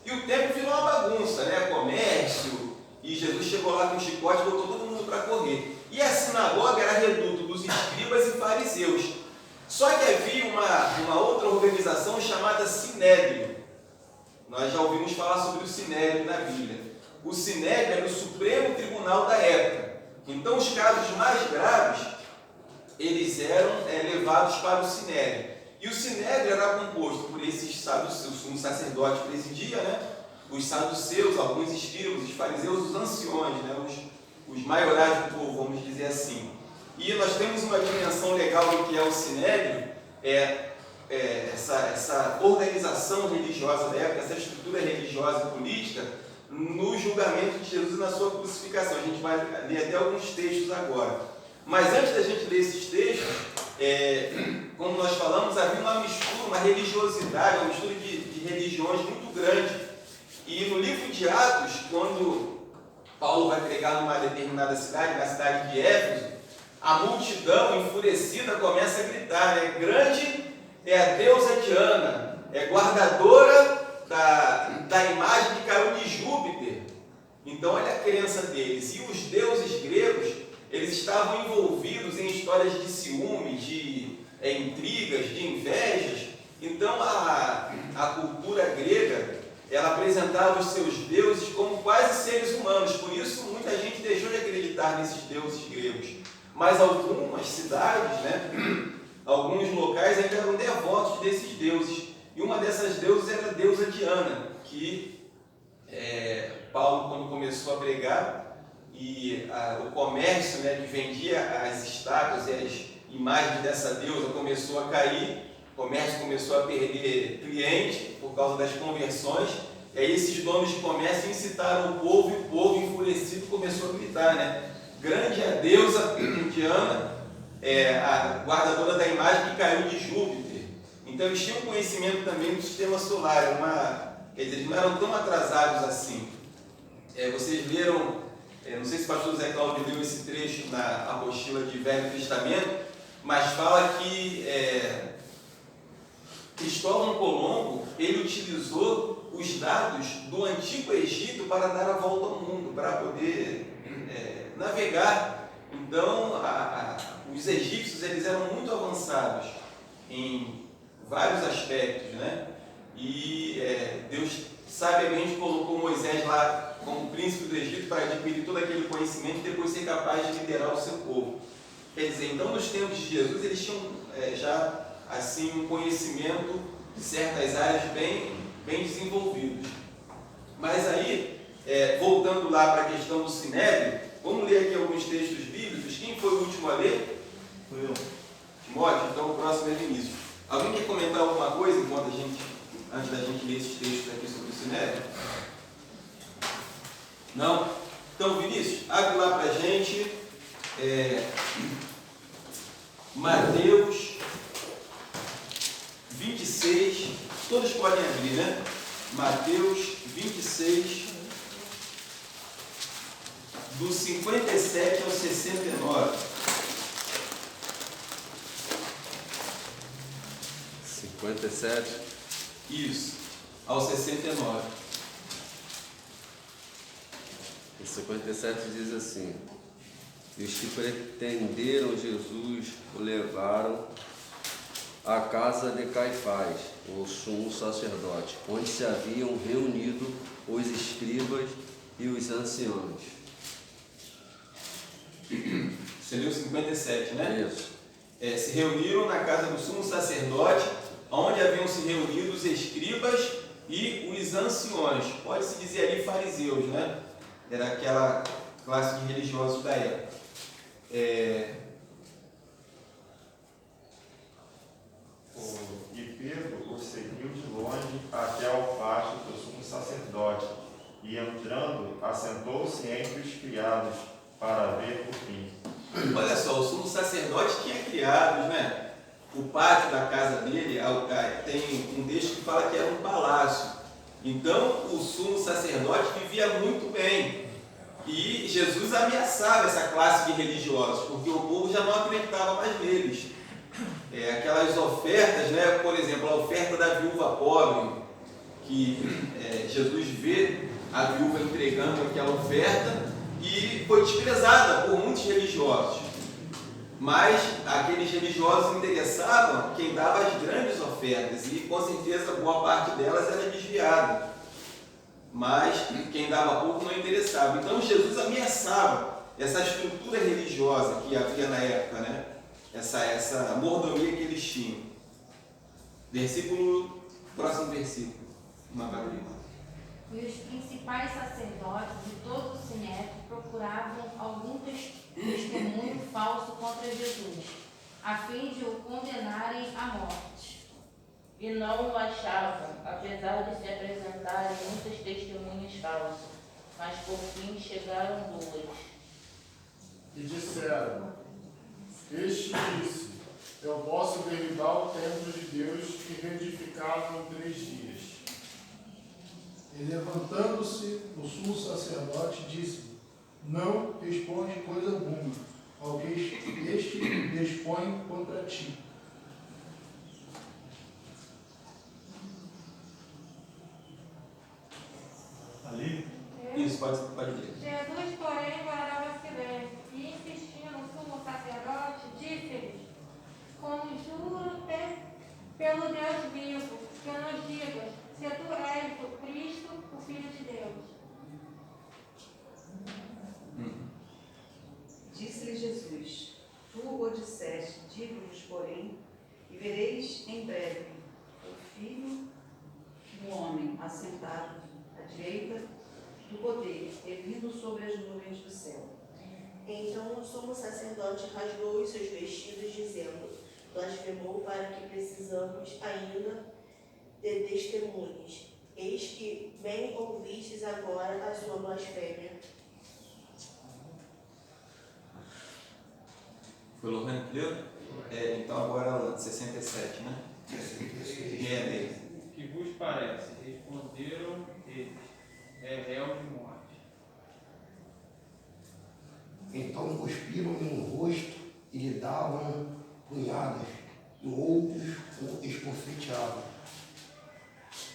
e o templo virou uma bagunça, né, comércio, e Jesus chegou lá com um chicote e botou todo mundo para correr. E a sinagoga era reduto dos escribas e fariseus. Só que havia uma outra organização chamada Sinédrio. Nós já ouvimos falar sobre o Sinédrio na Bíblia. O Sinédrio era o Supremo Tribunal da época. Então, os casos mais graves, eles eram levados para o Sinédrio. E o Sinédrio era composto por esses saduceus, o sumo sacerdote presidia, né? Os saduceus, alguns escribas, os fariseus, os anciões, né? Os maiorais do povo, vamos dizer assim. E nós temos uma dimensão legal do que é o Sinédrio, essa organização religiosa da época, essa estrutura religiosa e política, no julgamento de Jesus e na sua crucificação. A gente vai ler até alguns textos agora. Mas antes da gente ler esses textos, como nós falamos, havia uma mistura, uma religiosidade, uma mistura de religiões muito grande. E no livro de Atos, quando Paulo vai pregar numa determinada cidade, na cidade de Éfeso, a multidão enfurecida começa a gritar, né? Grande é a deusa Diana, é guardadora da imagem que caiu de Júpiter. Então olha a crença deles. E os deuses gregos, eles estavam envolvidos em histórias de ciúme, de intrigas, de invejas. Então a cultura grega, ela apresentava os seus deuses como quase seres humanos. Por isso muita gente deixou de acreditar nesses deuses gregos. Mas algumas cidades, né, alguns locais ainda eram devotos desses deuses. E uma dessas deusas era a deusa Diana, que Paulo, quando começou a pregar, e o comércio, né, que vendia as estátuas e as imagens dessa deusa começou a cair, o comércio começou a perder cliente por causa das conversões, e aí esses donos de comércio incitaram o povo, e o povo enfurecido começou a gritar, né? Grande é a deusa Diana, a guardadora da imagem que caiu de Júpiter. Então eles tinham conhecimento também do sistema solar, quer dizer, eles não eram tão atrasados assim. Vocês leram, não sei se o pastor Zé Cláudio leu esse trecho na apostila de Velho Testamento, mas fala que Cristóvão Colombo, ele utilizou os dados do Antigo Egito para dar a volta ao mundo, para poder navegar. Então, os egípcios, eles eram muito avançados em vários aspectos, né? E Deus sabiamente colocou Moisés lá como príncipe do Egito para adquirir todo aquele conhecimento e depois ser capaz de liderar o seu povo. Quer dizer, então nos tempos de Jesus eles tinham já assim um conhecimento de certas áreas bem desenvolvidos. Mas aí, voltando lá para a questão do Sinédrio, vamos ler aqui alguns textos bíblicos. Quem foi o último a ler? Foi eu. Timóteo, então o próximo é Vinícius. Alguém quer comentar alguma coisa antes da gente ler esses textos aqui sobre o Sinédrio? Não? Então, Vinícius, abre lá para a gente Mateus 26, todos podem abrir, né? Mateus 26, do 57 ao 69. 57? Isso, ao 69. O 57 diz assim: e os que pretenderam Jesus o levaram à casa de Caifás, o sumo sacerdote, onde se haviam reunido os escribas e os anciãos. Você leu 57, né? Isso. Se reuniram na casa do sumo sacerdote, onde haviam se reunido os escribas e os anciões. Pode-se dizer ali fariseus, né? Era aquela classe de religiosos da época. E Pedro o seguiu de longe até ao pátio do sumo sacerdote, e entrando, assentou-se entre os criados para ver o fim. Olha só, o sumo sacerdote tinha criados, né? O pátio da casa dele, tem um texto que fala que era um palácio. Então, o sumo sacerdote vivia muito bem. E Jesus ameaçava essa classe de religiosos, porque o povo já não acreditava mais neles. Aquelas ofertas, né? Por exemplo, a oferta da viúva pobre, que Jesus vê a viúva entregando aquela oferta e foi desprezada por muitos religiosos. Mas aqueles religiosos interessavam quem dava as grandes ofertas, e com certeza boa parte delas era desviada. Mas quem dava pouco não interessava. Então Jesus ameaçava essa estrutura religiosa que havia na época, né? Essa mordomia que eles tinham. Próximo versículo. Uma barulhinha. E os principais sacerdotes e todo o sinédrio procuravam algum testemunho falso contra Jesus, a fim de o condenarem à morte. E não o achavam, apesar de se apresentarem muitas testemunhas falsas, mas por fim chegaram 2. E disseram: Este disse: Eu posso derribar o templo de Deus e reedificá-lo em 3 dias. E levantando-se o sumo sacerdote, disse: Não responde coisa alguma ao que este dispõe contra ti. Ali? Isso, pode ler. Jesus, porém, guardava silêncio e, insistindo no sumo sacerdote, disse-lhes: Conjuro pelo Deus vivo, que nos digas se tu és o Cristo, o Filho de Deus. Disse-lhe Jesus: Tu o disseste, digo-vos, porém, e vereis em breve o Filho do Homem assentado à direita do poder e vindo sobre as nuvens do céu. Então o sumo sacerdote rasgou os seus vestidos, dizendo: Blasfemou, para que precisamos ainda de testemunhas. Eis que bem ouvistes agora a sua blasfêmia. Foi o Lohan que leu? Então agora 67, né? 66. Que vos parece? Responderam eles: É réu de morte. Então cuspiram-lhe no rosto e lhe davam punhadas, e outros o esbofeteavam.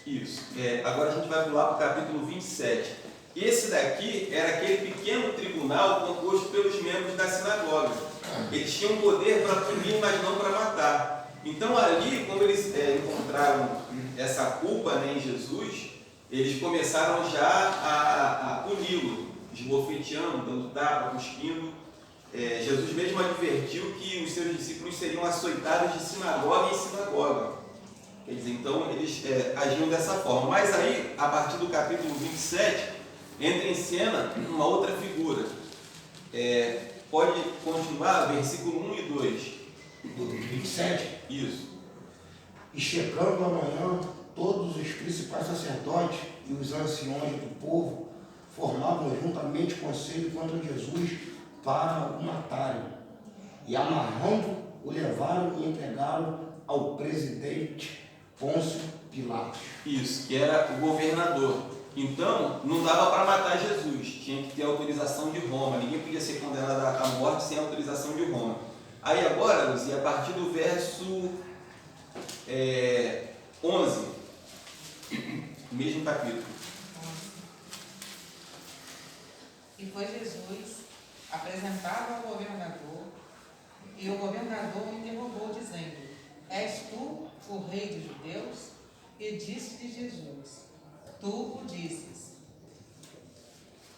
Isso. Agora a gente vai pular para o capítulo 27. Esse daqui era aquele pequeno tribunal composto pelos membros da sinagoga. Eles tinham poder para punir, mas não para matar. Então ali, quando eles encontraram essa culpa, né, em Jesus, eles começaram já a puni-lo, esbofeteando, dando tapa, cuspindo. Jesus mesmo advertiu que os seus discípulos seriam açoitados de sinagoga em sinagoga. Quer dizer, então eles agiam dessa forma. Mas aí, a partir do capítulo 27, entra em cena uma outra figura. Pode continuar, versículo 1 e 2. 27. Isso. E chegando amanhã, todos os principais sacerdotes e os anciões do povo formavam juntamente conselho contra Jesus para o matarem. E amarrando, o levaram e entregaram ao presidente Pôncio Pilatos. Isso, que era o governador. Então, não dava para matar Jesus, tinha que ter autorização de Roma. Ninguém podia ser condenado à morte sem autorização de Roma. Aí agora, Luzia, a partir do verso 11, mesmo capítulo. E foi Jesus apresentado ao governador, e o governador o interrogou, dizendo: És tu o rei dos judeus? E disse-lhe Jesus: Tu o disses.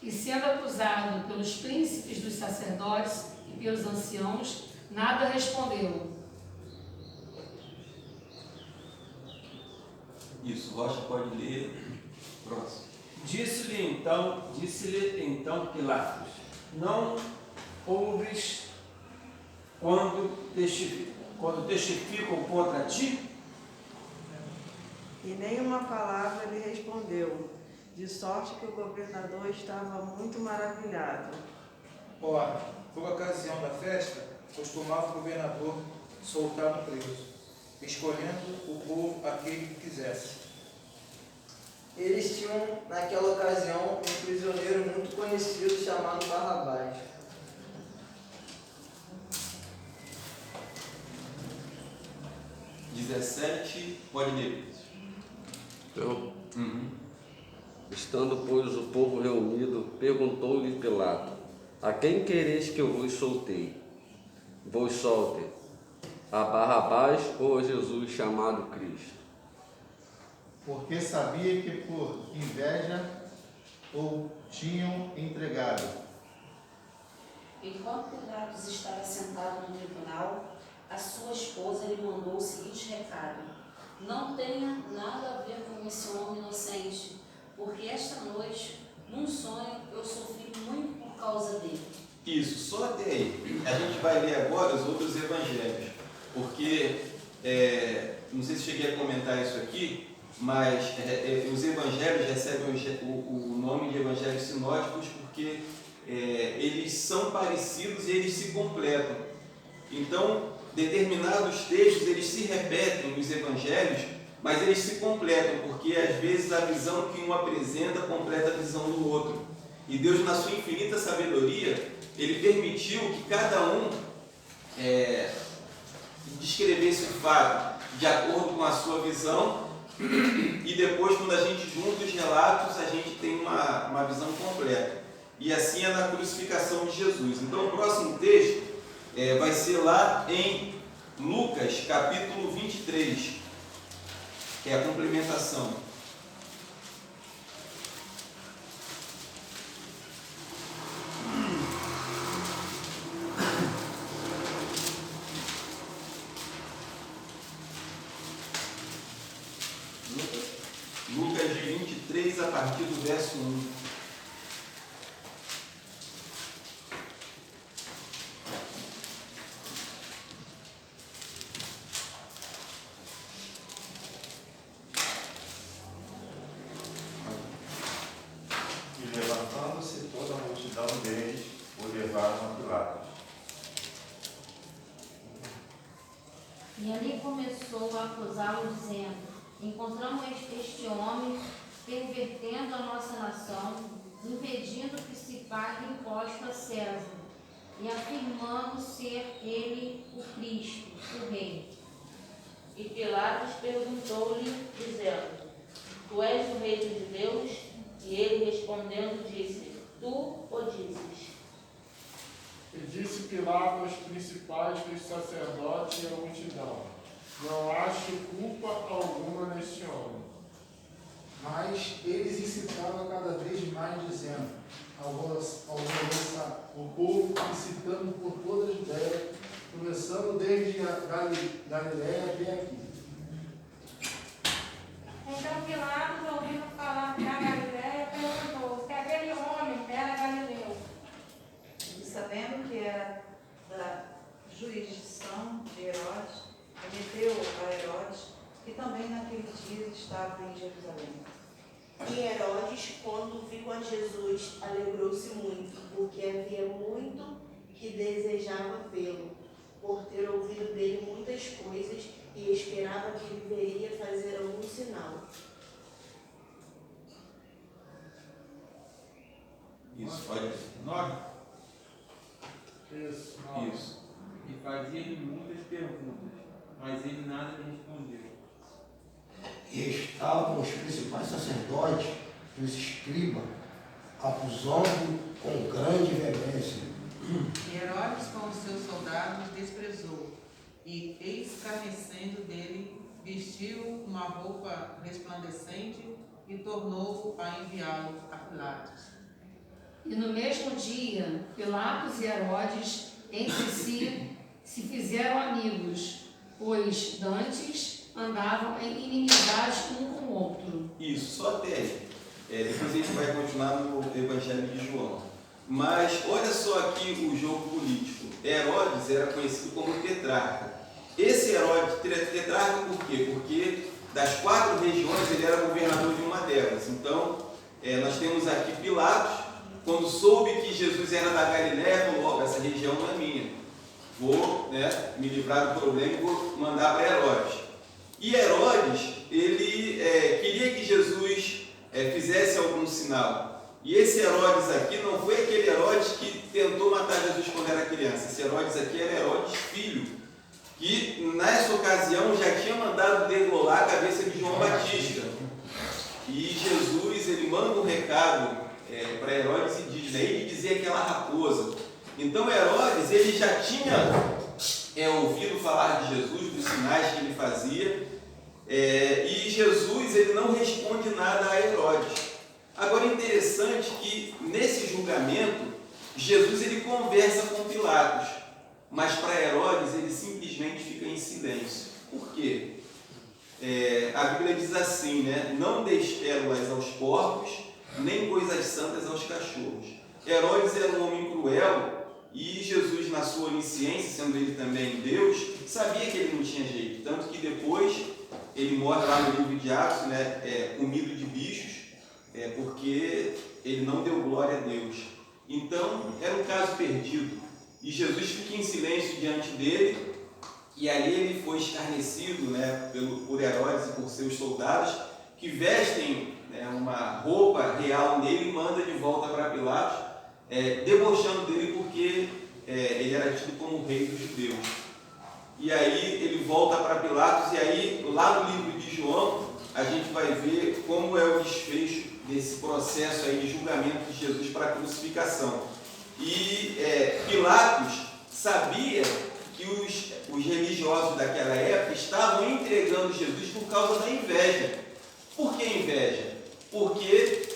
E sendo acusado pelos príncipes dos sacerdotes e pelos anciãos, nada respondeu. Isso, Rocha pode ler. Próximo. Disse-lhe então Pilatos: Não ouves quando testificam contra ti? E nenhuma palavra lhe respondeu, de sorte que o governador estava muito maravilhado. Ora, por ocasião da festa, costumava o governador soltar um preso, escolhendo o povo aquele que quisesse. Eles tinham, naquela ocasião, um prisioneiro muito conhecido chamado Barrabás. Pode ler. Então, estando, pois, o povo reunido, perguntou-lhe Pilato: A quem quereis que eu vos solte? A Barrabás ou a Jesus chamado Cristo? Porque sabia que por inveja o tinham entregado. Enquanto Pilatos estava sentado no tribunal, a sua esposa lhe mandou o seguinte recado: Não tenha nada a ver com esse homem inocente, porque esta noite, num sonho, eu sofri muito por causa dele. Isso, só até aí. A gente vai ler agora os outros evangelhos, porque, não sei se cheguei a comentar isso aqui, mas os evangelhos recebem o nome de evangelhos sinóticos porque eles são parecidos e eles se completam. Então, determinados textos eles se repetem nos evangelhos, mas eles se completam, porque às vezes a visão que um apresenta completa a visão do outro. E Deus, na sua infinita sabedoria, Ele permitiu que cada um descrevesse o fato de acordo com a sua visão, e depois, quando a gente junta os relatos, a gente tem uma visão completa. E assim é na crucificação de Jesus. Então, o próximo texto vai ser lá em Lucas, capítulo 23, que é a complementação. Lucas 23, a partir do verso 1. E levantando-se toda a multidão deles, o levaram a Pilatos. E ali começou a acusá-lo, dizendo: encontramos este homem pervertendo a nossa nação, impedindo que se pague imposto a César, e afirmando ser ele o Cristo, o Rei. E Pilatos perguntou-lhe, dizendo: Tu és o Rei dos judeus? E ele respondendo disse: Tu o dizes. E disse Pilatos aos principais dos sacerdotes e à multidão: Não acho culpa alguma neste homem. Mas eles incitavam cada vez mais, dizendo: alvoroçar o povo, incitando por toda a Judéia, começando desde a Galiléia até aqui. Então Pilatos, ouvindo falar da Galiléia, perguntou se aquele homem era galileu. E sabendo que era da jurisdição de Herodes, remeteu a Herodes, que também naquele dia estava em Jerusalém. E Herodes, quando viu a Jesus, alegrou-se muito, porque havia muito que desejava vê-lo, por ter ouvido dele muitas coisas, e esperava que ele viria fazer algum sinal. Isso, pode. 9. Isso. Isso. E fazia-lhe muitas perguntas, mas ele nada lhe respondeu. E estavam os principais sacerdotes e os escribas, acusando com grande veemência. E Herodes, com os seus soldados, desprezou, e, escarnecendo dele, vestiu uma roupa resplandecente e tornou a enviá-lo a Pilatos. E no mesmo dia, Pilatos e Herodes entre si se fizeram amigos, pois dantes andavam em inimizade um com o outro. Isso, só até aí. Depois a gente vai continuar no Evangelho de João. Mas olha só aqui o jogo político. Herodes era conhecido como tetrarca. Esse Herodes, tetrarca por quê? Porque das 4 regiões ele era governador de uma delas. Então, nós temos aqui Pilatos, quando soube que Jesus era da Galiléia, falou: logo, essa região não é minha. Vou me livrar do problema e vou mandar para Herodes. E Herodes, ele queria que Jesus fizesse algum sinal. E esse Herodes aqui não foi aquele Herodes que tentou matar Jesus quando era criança. Esse Herodes aqui era Herodes filho, que nessa ocasião já tinha mandado degolar a cabeça de João Batista. E Jesus, ele manda um recado para Herodes e diz, ele dizia aquela raposa. Então Herodes, ele já tinha ouvido falar de Jesus, dos sinais que ele fazia, e Jesus, ele não responde nada a Herodes. Agora é interessante que nesse julgamento, Jesus ele conversa com Pilatos, mas para Herodes ele simplesmente fica em silêncio. Por quê? A Bíblia diz assim, não deis pérolas aos porcos, nem coisas santas aos cachorros. Herodes era um homem cruel E Jesus, na sua onisciência, sendo ele também Deus, sabia que ele não tinha jeito. Tanto que depois ele morre lá no livro de Atos, né, comido de bichos, porque ele não deu glória a Deus. Então, era um caso perdido. E Jesus fica em silêncio diante dele, e ali ele foi escarnecido, né, por Herodes e por seus soldados, que vestem, né, uma roupa real nele e manda de volta para Pilatos, debochando dele porque ele era tido como rei dos judeus. E aí ele volta para Pilatos, e aí lá no livro de João a gente vai ver como é o desfecho desse processo aí de julgamento de Jesus para a crucificação. E Pilatos sabia que os religiosos daquela época estavam entregando Jesus por causa da inveja. Por que inveja? Porque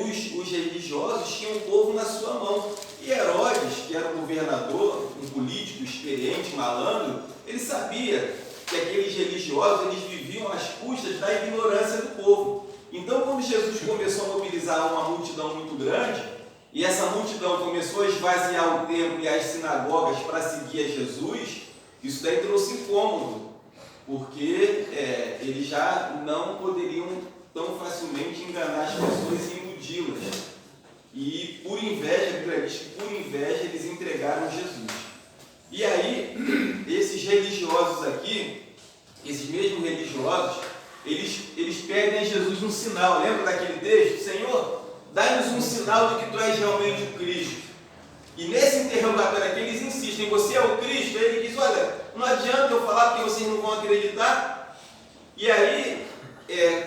os religiosos tinham o povo na sua mão. E Herodes, que era um governador, um político experiente, malandro, ele sabia que aqueles religiosos eles viviam às custas da ignorância do povo. Então, quando Jesus começou a mobilizar uma multidão muito grande, e essa multidão começou a esvaziar o templo e as sinagogas para seguir a Jesus, isso daí trouxe incômodo, porque eles já não poderiam tão facilmente enganar as pessoas e iludi-las. E por inveja, a Bíblia diz que por inveja eles entregaram Jesus. E aí, esses religiosos aqui, esses mesmos religiosos, eles pedem a Jesus um sinal. Lembra daquele texto? Senhor, dá-nos um sinal de que tu és realmente o Cristo. E nesse interrogatório aqui eles insistem, você é o Cristo? Aí ele diz, olha, não adianta eu falar porque vocês não vão acreditar. E aí,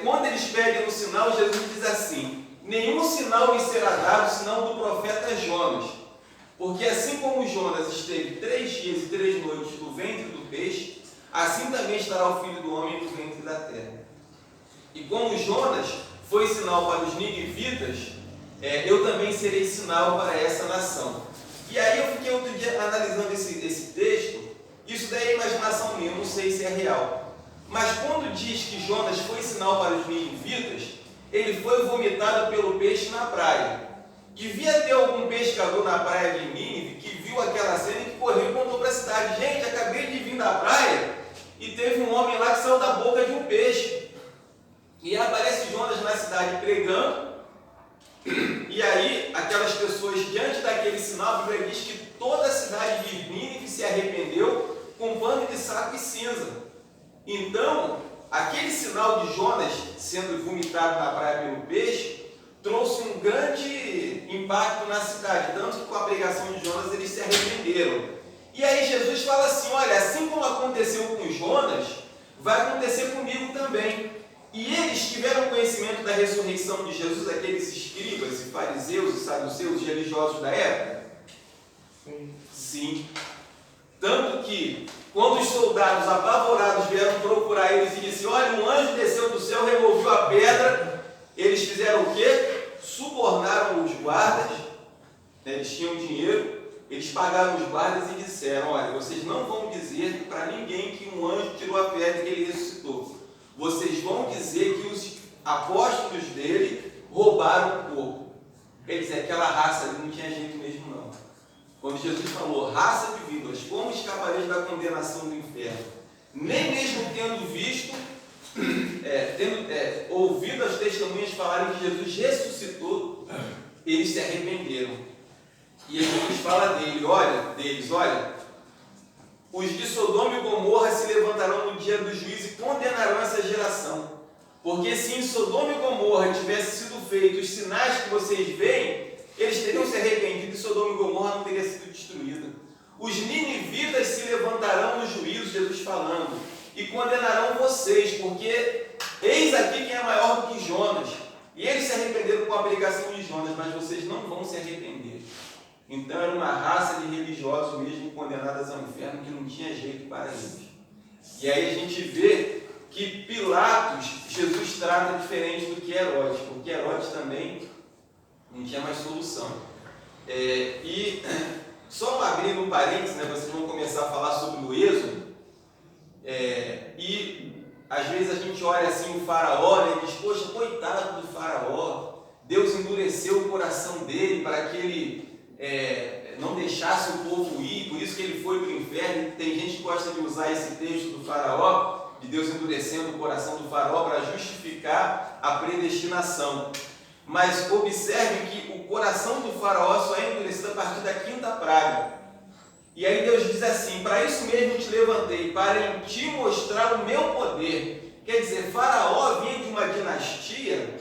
quando eles pedem um sinal, Jesus diz assim, nenhum sinal lhe será dado senão do profeta Jonas. Porque assim como Jonas esteve 3 dias e 3 noites no ventre do peixe, assim também estará o Filho do Homem no ventre da terra. E como Jonas foi sinal para os ninivitas, eu também serei sinal para essa nação. E aí eu fiquei outro dia analisando esse texto, isso daí é imaginação minha, eu não sei se é real. Mas quando diz que Jonas foi sinal para os ninivitas, ele foi vomitado pelo peixe na praia. Devia ter algum pescador na praia de Nínive que viu aquela cena e que correu e contou para a cidade, gente, acabei de vir da praia e teve um homem lá que saiu da boca de um peixe. E aparece Jonas na cidade pregando, e aí aquelas pessoas, diante daquele sinal, a Bíblia diz que toda a cidade de Nínive se arrependeu com pano de saco e cinza. Então, aquele sinal de Jonas sendo vomitado na praia pelo peixe trouxe um grande impacto na cidade, tanto que com a pregação de Jonas eles se arrependeram. E aí Jesus fala assim, olha, assim como aconteceu com Jonas, vai acontecer comigo também. E eles tiveram conhecimento da ressurreição de Jesus, aqueles escribas e fariseus e saduceus religiosos da época? Sim. Tanto que, quando os soldados apavorados vieram procurar eles e disseram, olha, um anjo desceu do céu, removeu a pedra, eles fizeram o quê? Subornaram os guardas, eles tinham dinheiro, eles pagaram os guardas e disseram, olha, vocês não vão dizer para ninguém que um anjo tirou a pedra e que ele ressuscitou. Vocês vão dizer que os apóstolos dele roubaram o corpo. Quer dizer, aquela raça ali não tinha jeito mesmo não. Quando Jesus falou, raça de víboras, como escapareis da condenação do inferno? Nem mesmo tendo visto, ouvido as testemunhas falarem que Jesus ressuscitou, eles se arrependeram. E Jesus fala deles, olha, os de Sodoma e Gomorra se levantarão no dia do juízo e condenarão essa geração. Porque se em Sodoma e Gomorra tivessem sido feitos os sinais que vocês veem, eles teriam se arrependido e Sodoma e Gomorra não teria sido destruída. Os ninivitas se levantarão no juízo, Jesus falando, e condenarão vocês, porque eis aqui quem é maior do que Jonas. E eles se arrependeram com a pregação de Jonas, mas vocês não vão se arrepender. Então era uma raça de religiosos mesmo condenadas ao inferno que não tinha jeito para eles. E aí a gente vê que Pilatos, Jesus trata diferente do que Herodes, porque Herodes também não tinha mais solução. E só abrindo um parênteses, né, vocês vão começar a falar sobre o Êxodo, e às vezes a gente olha assim o faraó, né, e diz, poxa, coitado do faraó, Deus endureceu o coração dele para que ele não deixasse deixasse o povo ir, por isso que ele foi para o inferno. Tem gente que gosta de usar esse texto do faraó, de Deus endurecendo o coração do faraó para justificar a predestinação. Mas observe que o coração do faraó só é endurecido a partir da quinta praga. E aí Deus diz assim: para isso mesmo te levantei, para em ti mostrar o meu poder. Quer dizer, Faraó vinha de uma dinastia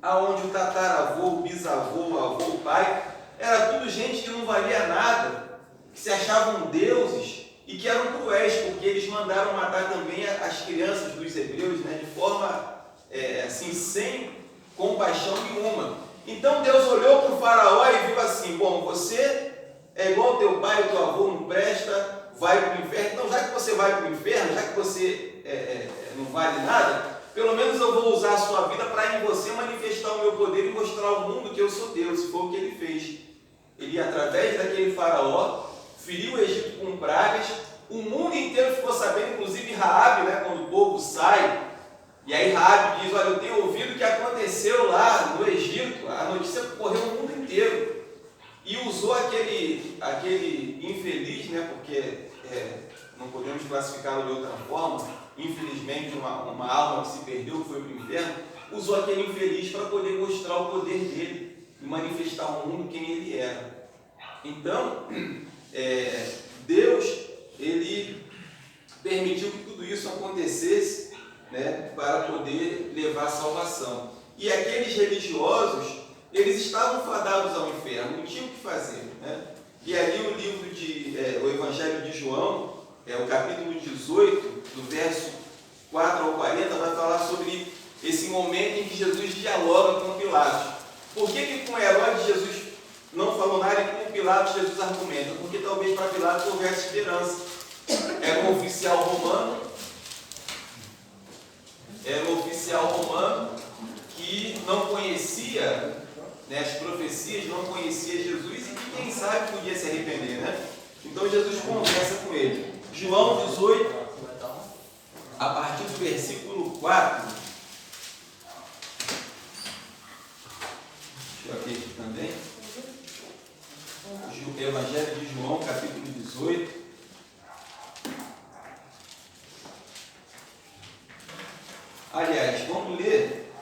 aonde o tataravô, o bisavô, o avô, o pai, era tudo gente que não valia nada, que se achavam deuses e que eram cruéis, porque eles mandaram matar também as crianças dos hebreus, né, de forma assim, sem compaixão nenhuma. Então Deus olhou para o faraó e viu assim: bom, você é igual ao teu pai, o teu avô não presta, vai para o inferno. Então, já que você vai para o inferno, já que você não vale nada, pelo menos eu vou usar a sua vida para em você manifestar o meu poder e mostrar ao mundo que eu sou Deus. Foi o que ele fez. Ele, através daquele faraó, feriu o Egito com pragas. O mundo inteiro ficou sabendo, inclusive Raabe, né, quando o povo sai. E aí Raabe diz: olha, eu tenho ouvido o que aconteceu lá no Egito. A notícia correu o mundo inteiro. E usou aquele infeliz, né, porque não podemos classificá-lo de outra forma, infelizmente uma alma que se perdeu, que foi para o inferno, usou aquele infeliz para poder mostrar o poder dele e manifestar ao mundo quem ele era. Então, Deus, ele permitiu que tudo isso acontecesse, né, para poder levar a salvação. E aqueles religiosos, eles estavam fadados ao inferno, não tinham o que fazer, né? E ali o livro o Evangelho de João, o capítulo 18, do verso 4 ao 40, vai falar sobre esse momento em que Jesus dialoga com Pilatos. Por que com Herodes Jesus não falou nada e com Pilatos Jesus argumenta? Porque talvez para Pilatos houvesse esperança. Era um oficial romano, que não conhecia, né, as profecias, não conhecia Jesus e que, quem sabe, podia se arrepender, né? Então Jesus conversa com ele. João 18, a partir do versículo 4. Deixa eu aqui também. O Evangelho de João, capítulo 18. Aliás, vamos ler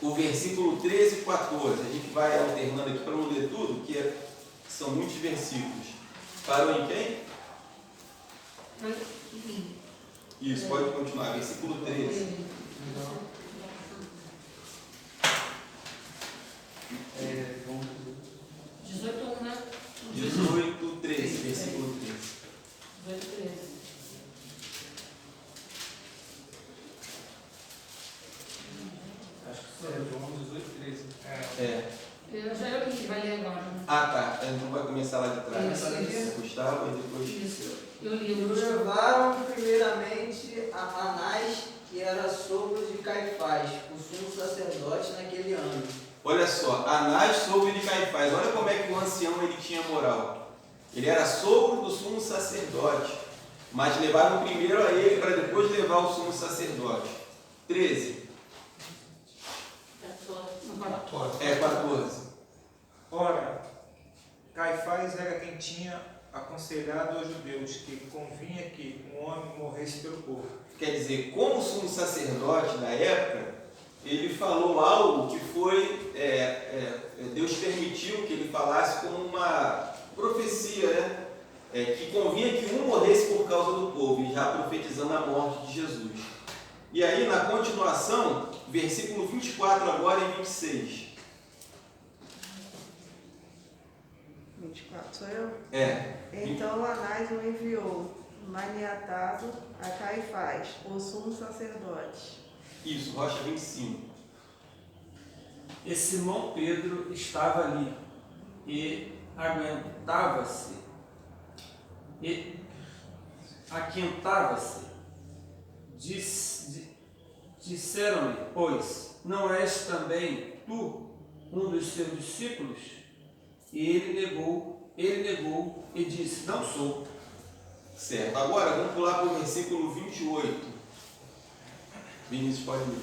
o versículo 13 e 14. A gente vai alternando aqui para não ler tudo, porque são muitos versículos. Parou em quem? Isso, pode continuar. Versículo 13. 18, né? 18, 13. Versículo 13. 18, 13. Acho que é João 18, 13. Eu já li, vai ler agora. Ah, tá. Então vai começar lá de trás. Isso. Gustavo, e depois... Isso. Eu li. E levaram primeiramente a Anás, que era sogro de Caifás, o sumo sacerdote naquele ano. Olha só, Anás, sogro de Caifás. Olha como é que o ancião ele tinha moral. Ele era sogro do sumo sacerdote, mas levaram primeiro a ele para depois levar o sumo sacerdote. 13. 14. Ora, Caifás era quem tinha aconselhado aos judeus que convinha que um homem morresse pelo povo. Quer dizer, como sumo sacerdote da época, ele falou algo que foi, Deus permitiu que ele falasse como uma profecia, né? Que convinha que um morresse por causa do povo, e já profetizando a morte de Jesus. E aí, na continuação, versículo 24 agora e 26. 24, sou eu? Então Anás o enviou, maniatado, a Caifás, o sumo sacerdote. Isso, Rocha 25. E Simão Pedro estava ali e aguentava-se e aquentava-se. Disseram-lhe, pois, não és também tu um dos seus discípulos? E ele negou e disse, não sou. Certo. Agora vamos pular para o versículo 28. Vinícius, pode ler.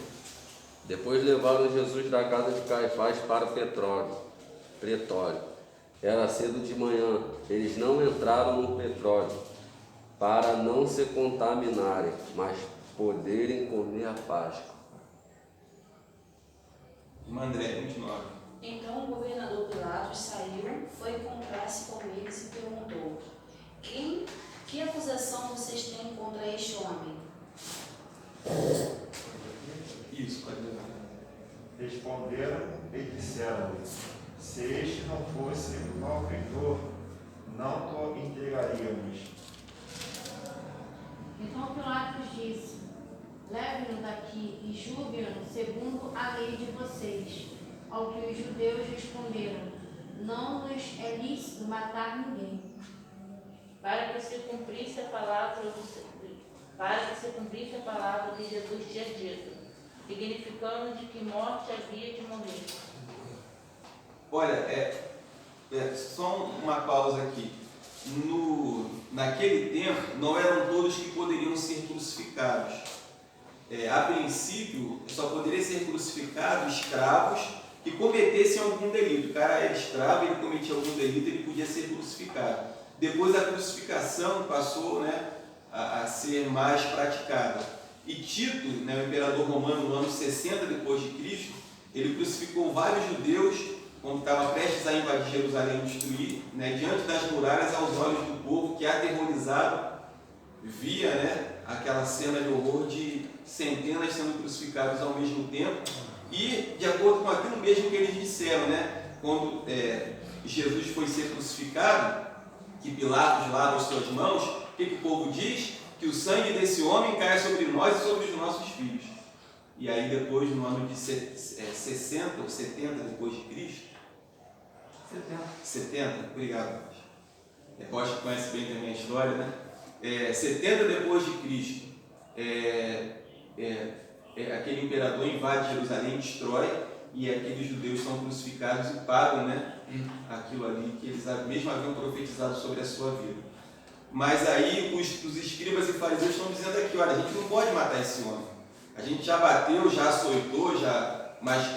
Depois levaram Jesus da casa de Caifás para o pretório. Era cedo de manhã, eles não entraram no petróleo, para não se contaminarem, mas poderem comer a Páscoa. Irmã André, 29. Então o governador Pilatos saiu, foi encontrar-se com eles e perguntou: que acusação vocês têm contra este homem? Isso, pode levar. Responderam e disseram-lhe: se este não fosse o malfeitor, não te entregaríamos. Então Pilatos disse: leve-no daqui e julguem-no segundo a lei de vocês. Ao que os judeus responderam: não nos é lícito matar ninguém. Para que se cumprisse a palavra que Jesus tinha dito, significando de que morte havia de morrer. Olha, só uma pausa aqui. Naquele tempo, não eram todos que poderiam ser crucificados. A princípio, só poderia ser crucificado escravos que cometessem algum delito. O cara era escravo, ele cometia algum delito, ele podia ser crucificado. Depois a crucificação passou, a ser mais praticada. E Tito, o imperador romano, no ano 60 depois de Cristo, ele crucificou vários judeus quando estava prestes a invadir Jerusalém e destruir, diante das muralhas, aos olhos do povo que, aterrorizado, via aquela cena de horror de centenas sendo crucificados ao mesmo tempo. E, de acordo com aquilo mesmo que eles disseram, quando Jesus foi ser crucificado, que Pilatos lava as suas mãos, o que o povo diz? Que o sangue desse homem caia sobre nós e sobre os nossos filhos. E aí depois, no ano de 60 ou 70 depois de Cristo, 70, obrigado. Eu acho que conhece bem também a história, 70 depois de Cristo, aquele imperador invade Jerusalém, destrói, e aqueles judeus são crucificados e pagam aquilo ali que eles mesmo haviam profetizado sobre a sua vida. Mas aí os escribas e fariseus estão dizendo aqui: olha, a gente não pode matar esse homem. A gente já bateu, já açoitou, mas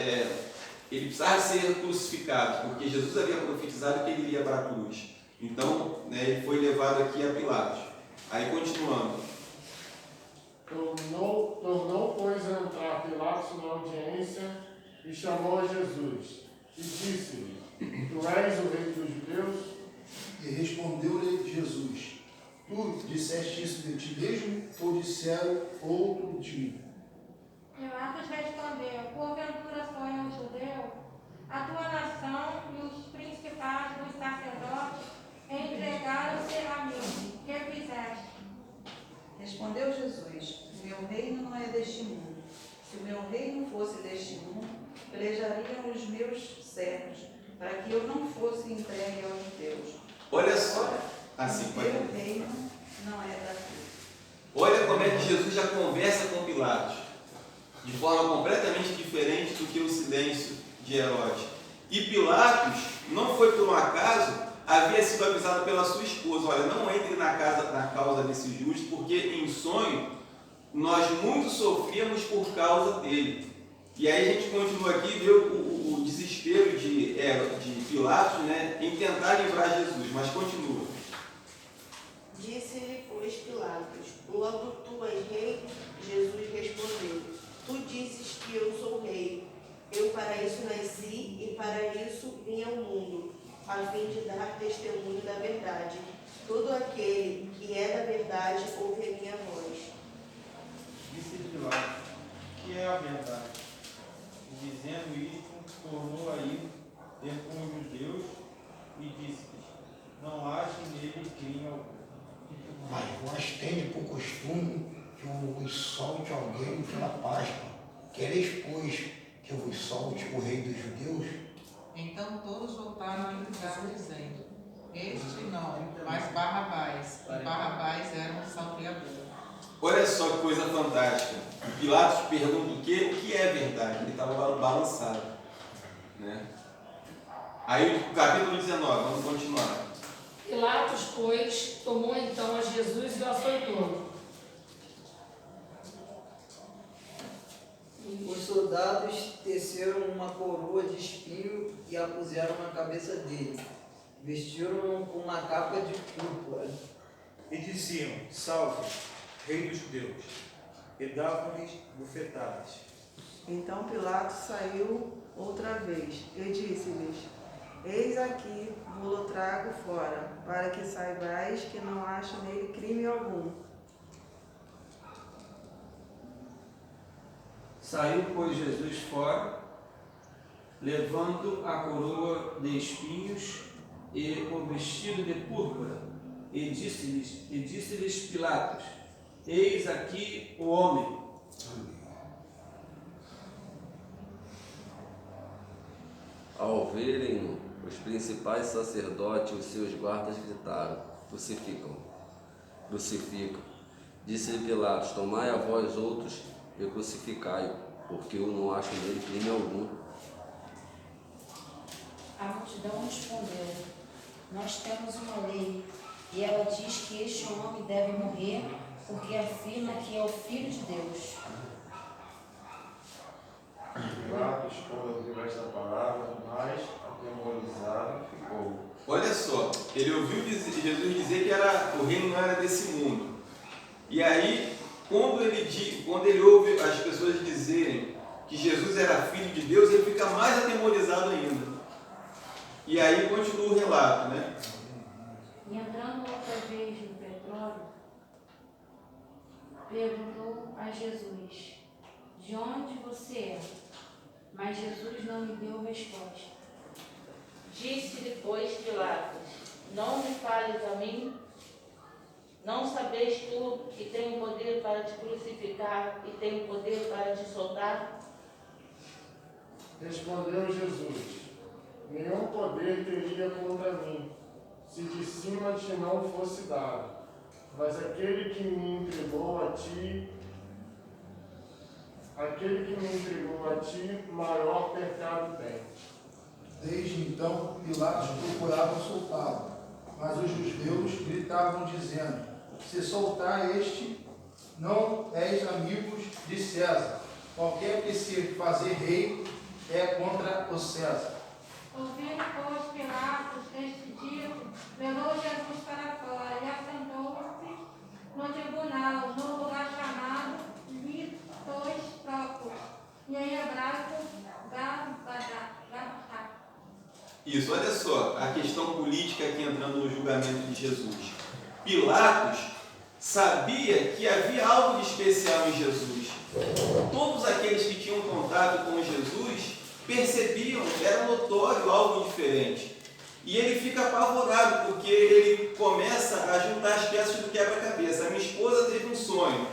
ele precisava ser crucificado, porque Jesus havia profetizado que ele iria para a cruz. Então, ele foi levado aqui a Pilatos. Aí, continuando. Tornou, pois, a entrar Pilatos na audiência e chamou a Jesus. E disse-lhe: tu és o rei dos judeus? E respondeu-lhe Jesus: tu disseste isso de ti mesmo, ou disseram outro de mim? Pilatos respondeu: porventura sou eu judeu? A tua nação e os principais dos sacerdotes entregaram-se a mim. Que fizeste? Respondeu Jesus: o meu reino não é deste mundo. Se o meu reino fosse deste mundo, pelejariam os meus servos, para que eu não fosse entregue aos judeus. Olha só, assim o meu reino não é daqui. Olha como é que Jesus já conversa com Pilatos, de forma completamente diferente do que o silêncio de Herodes. E Pilatos, não foi por um acaso, havia sido avisado pela sua esposa: olha, não entre na causa desse justo, porque em sonho nós muito sofríamos por causa dele. E aí a gente continua aqui e vê o desespero de Pilatos, em tentar livrar Jesus, mas continua. Disse-lhe, pois, Pilatos: logo tu és rei? Jesus respondeu: tu dizes que eu sou rei. Eu para isso nasci e para isso vim ao mundo, a fim de dar testemunho da verdade. Todo aquele que é da verdade ouve a minha voz. Disse Pilatos: que é a verdade? E dizendo isto, tornou a ir ter com os judeus e disse-lhes: não ache nele crime algum. Mas vós tendes por costume que eu vos solte alguém pela Páscoa. Quereis, pois, que eu vos solte o rei dos judeus? Então todos voltaram a gritar, dizendo: este não, mas Barrabás. E Barrabás era um salteador. Olha só que coisa fantástica. Pilatos pergunta o que é verdade. Ele estava balançado. Aí o capítulo 19, vamos continuar. Pilatos, pois, tomou então a Jesus e o açoitou. Os soldados teceram uma coroa de espinho e a puseram na cabeça dele. Vestiram-no com uma capa de púrpura. E diziam: Salve, Rei dos Judeus! E davam-lhes bufetadas. Então Pilatos saiu outra vez e disse-lhes: Eis aqui, vou-lo trago fora, para que saibais que não acho nele crime algum. Saiu, pois, Jesus fora, levando a coroa de espinhos e o vestido de púrpura, e disse-lhes Pilatos: Eis aqui o homem. Ao verem os principais sacerdotes e os seus guardas gritaram: Crucificam, crucificam. Disse-lhe Pilatos: Tomai a vós outros e crucificai-o, porque eu não acho nele crime algum. A multidão respondeu: Nós temos uma lei, e ela diz que este homem deve morrer, porque afirma que é o Filho de Deus. Pilatos, quando ouviu esta palavra, mais atemorizado ficou. Olha só, ele ouviu Jesus dizer que o reino não era desse mundo. E aí, quando ele ouve as pessoas dizerem que Jesus era filho de Deus, ele fica mais atemorizado ainda. E aí continua o relato, né? E entrando outra vez no petróleo, perguntou a Jesus: De onde você é? Mas Jesus não lhe deu resposta. Disse-lhe, pois, Pilatos: Não me fales a mim? Não sabes tu que tenho poder para te crucificar e tenho poder para te soltar? Respondeu Jesus: Nenhum poder teria contra mim, se de cima te não fosse dado. Mas aquele que me entregou a ti, maior pecado tem. Desde então, Pilatos procurava soltá-lo, mas os judeus gritavam dizendo: Se soltar este, não és amigos de César. Qualquer que se fazer rei é contra o César. Ouvindo, pois, Pilatos este dito, levou Jesus para fora e assentou-se no tribunal, no lugar chamado Litostópio, e em hebraico Gabbatá. Isso, olha só, a questão política aqui entrando no julgamento de Jesus. Pilatos sabia que havia algo de especial em Jesus. Todos aqueles que tinham contato com Jesus percebiam, era notório algo diferente. E ele fica apavorado, porque ele começa a juntar as peças do quebra-cabeça. A minha esposa teve um sonho.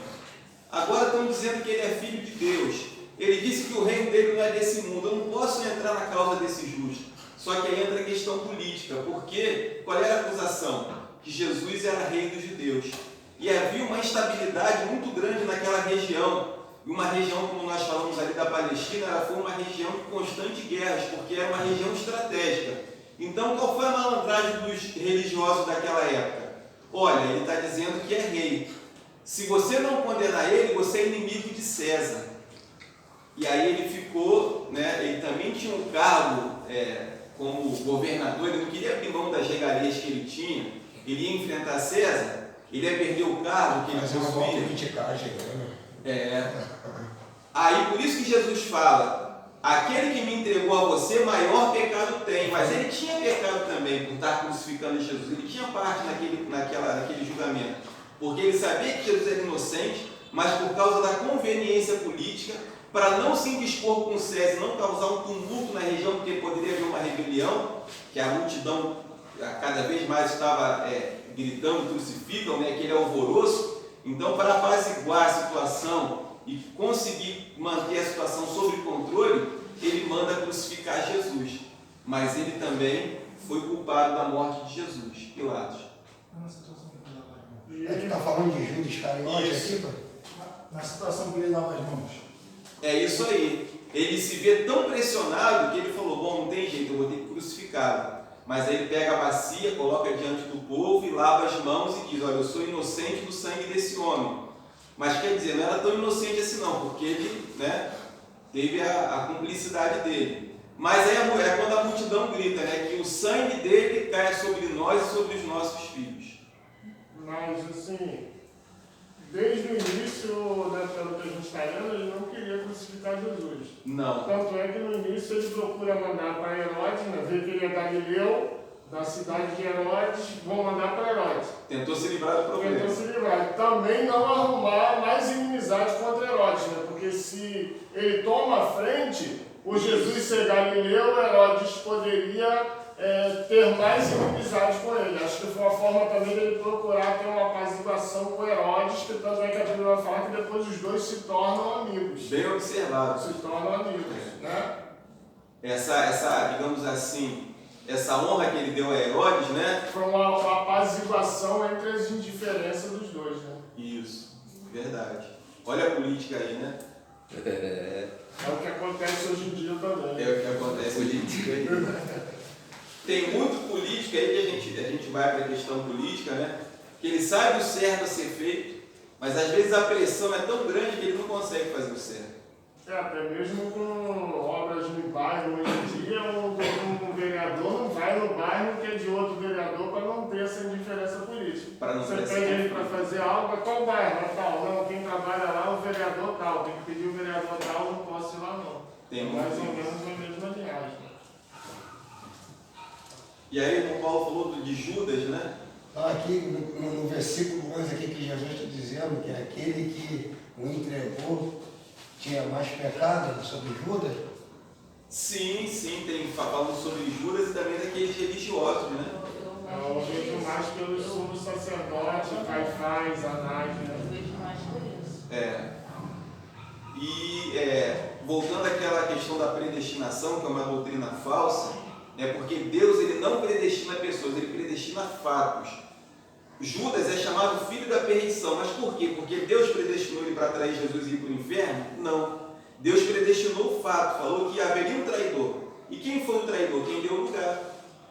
Agora estão dizendo que ele é filho de Deus. Ele disse que o reino dele não é desse mundo. Eu não posso entrar na causa desse justo. Só que aí entra a questão política. Porque qual era a acusação? Que Jesus era rei dos judeus. E havia uma instabilidade muito grande naquela região. E uma região, como nós falamos ali da Palestina, ela foi uma região de constantes guerras, porque era uma região estratégica. Então, qual foi a malandragem dos religiosos daquela época? Olha, ele está dizendo que é rei. Se você não condenar ele, você é inimigo de César. E aí ele ficou, né, ele também tinha um cargo como governador, ele não queria abrir mão das regalias que ele tinha, ele ia enfrentar César, ele ia perder o cargo que ele possuía. Aí por isso que Jesus fala: aquele que me entregou a você, maior pecado tem. Mas ele tinha pecado também por estar crucificando Jesus. Ele tinha parte naquele julgamento. Porque ele sabia que Jesus era inocente, mas por causa da conveniência política, para não se indispor com César, não causar um tumulto na região, porque poderia haver uma rebelião, que a multidão cada vez mais estava gritando: crucificam, né, aquele alvoroço. Então, para apaziguar a situação e conseguir manter a situação sob controle, ele manda crucificar Jesus. Mas ele também foi culpado da morte de Jesus, Pilatos. Tu está falando de Judas Iscariote aqui, pô? Na situação que ele lava as mãos. É isso aí. Ele se vê tão pressionado que ele falou: bom, não tem jeito, eu vou ter que crucificá-lo. Mas aí ele pega a bacia, coloca diante do povo e lava as mãos e diz: olha, eu sou inocente do sangue desse homem. Mas quer dizer, não era tão inocente assim não, porque ele, né, teve a cumplicidade dele. Mas aí é quando a multidão grita, né, que o sangue dele dele caia sobre nós e sobre os nossos filhos. Mas, assim, desde o início, né, pelo que a gente está lendo, ele não queria crucificar Jesus. Não. Tanto é que no início ele procura mandar para Herodes, né, vê que ele é Galileu, da cidade de Herodes, vão mandar para Herodes. Tentou se livrar do problema. Tentou se livrar. Também não arrumar mais inimizade contra Herodes, né? Porque se ele toma a frente, o Jesus ser Galileu, Herodes poderia ter mais inimizade com ele. Acho que foi uma forma também dele procurar ter uma apaziguação com Herodes, que tanto é que a Bíblia vai falar que depois os dois se tornam amigos. Bem observado. Se tornam amigos, né? Essa, digamos assim, essa honra que ele deu a Herodes, né? Foi uma apaziguação entre as indiferenças dos dois, né? Isso, verdade. Olha a política aí, né? É o que acontece hoje em dia também. É o que acontece hoje em dia aí. Tem muito político aí que a gente vai para a questão política, né? Que ele sabe o certo a ser feito, mas às vezes a pressão é tão grande que ele não consegue fazer o certo. Até mesmo com obras no bairro hoje em dia, um vereador não vai no bairro que é de outro vereador para não ter essa indiferença política. Você pede ele para fazer algo, qual bairro? Tal. Não, quem trabalha lá é o vereador tal. Tem que pedir o vereador tal, não posso ir lá não. Tem mais ou menos a mesma linhagem. E aí o Paulo falou de Judas, né? Aqui no versículo 11 aqui que Jesus está dizendo que aquele que o entregou tinha mais pecado sobre Judas? Sim, tem falando sobre Judas e também daqueles religiosos, né? Eu vejo mais pelo sumo sacerdote, Caifás, Anás, né? Eu vejo mais por isso. Voltando àquela questão da predestinação, que é uma doutrina falsa, porque Deus ele não predestina pessoas, ele predestina fatos. Judas é chamado filho da perdição, mas por quê? Porque Deus predestinou ele para atrair Jesus e ir para o inferno? Não. Deus predestinou o fato, falou que haveria um traidor. E quem foi o traidor? Quem deu o lugar.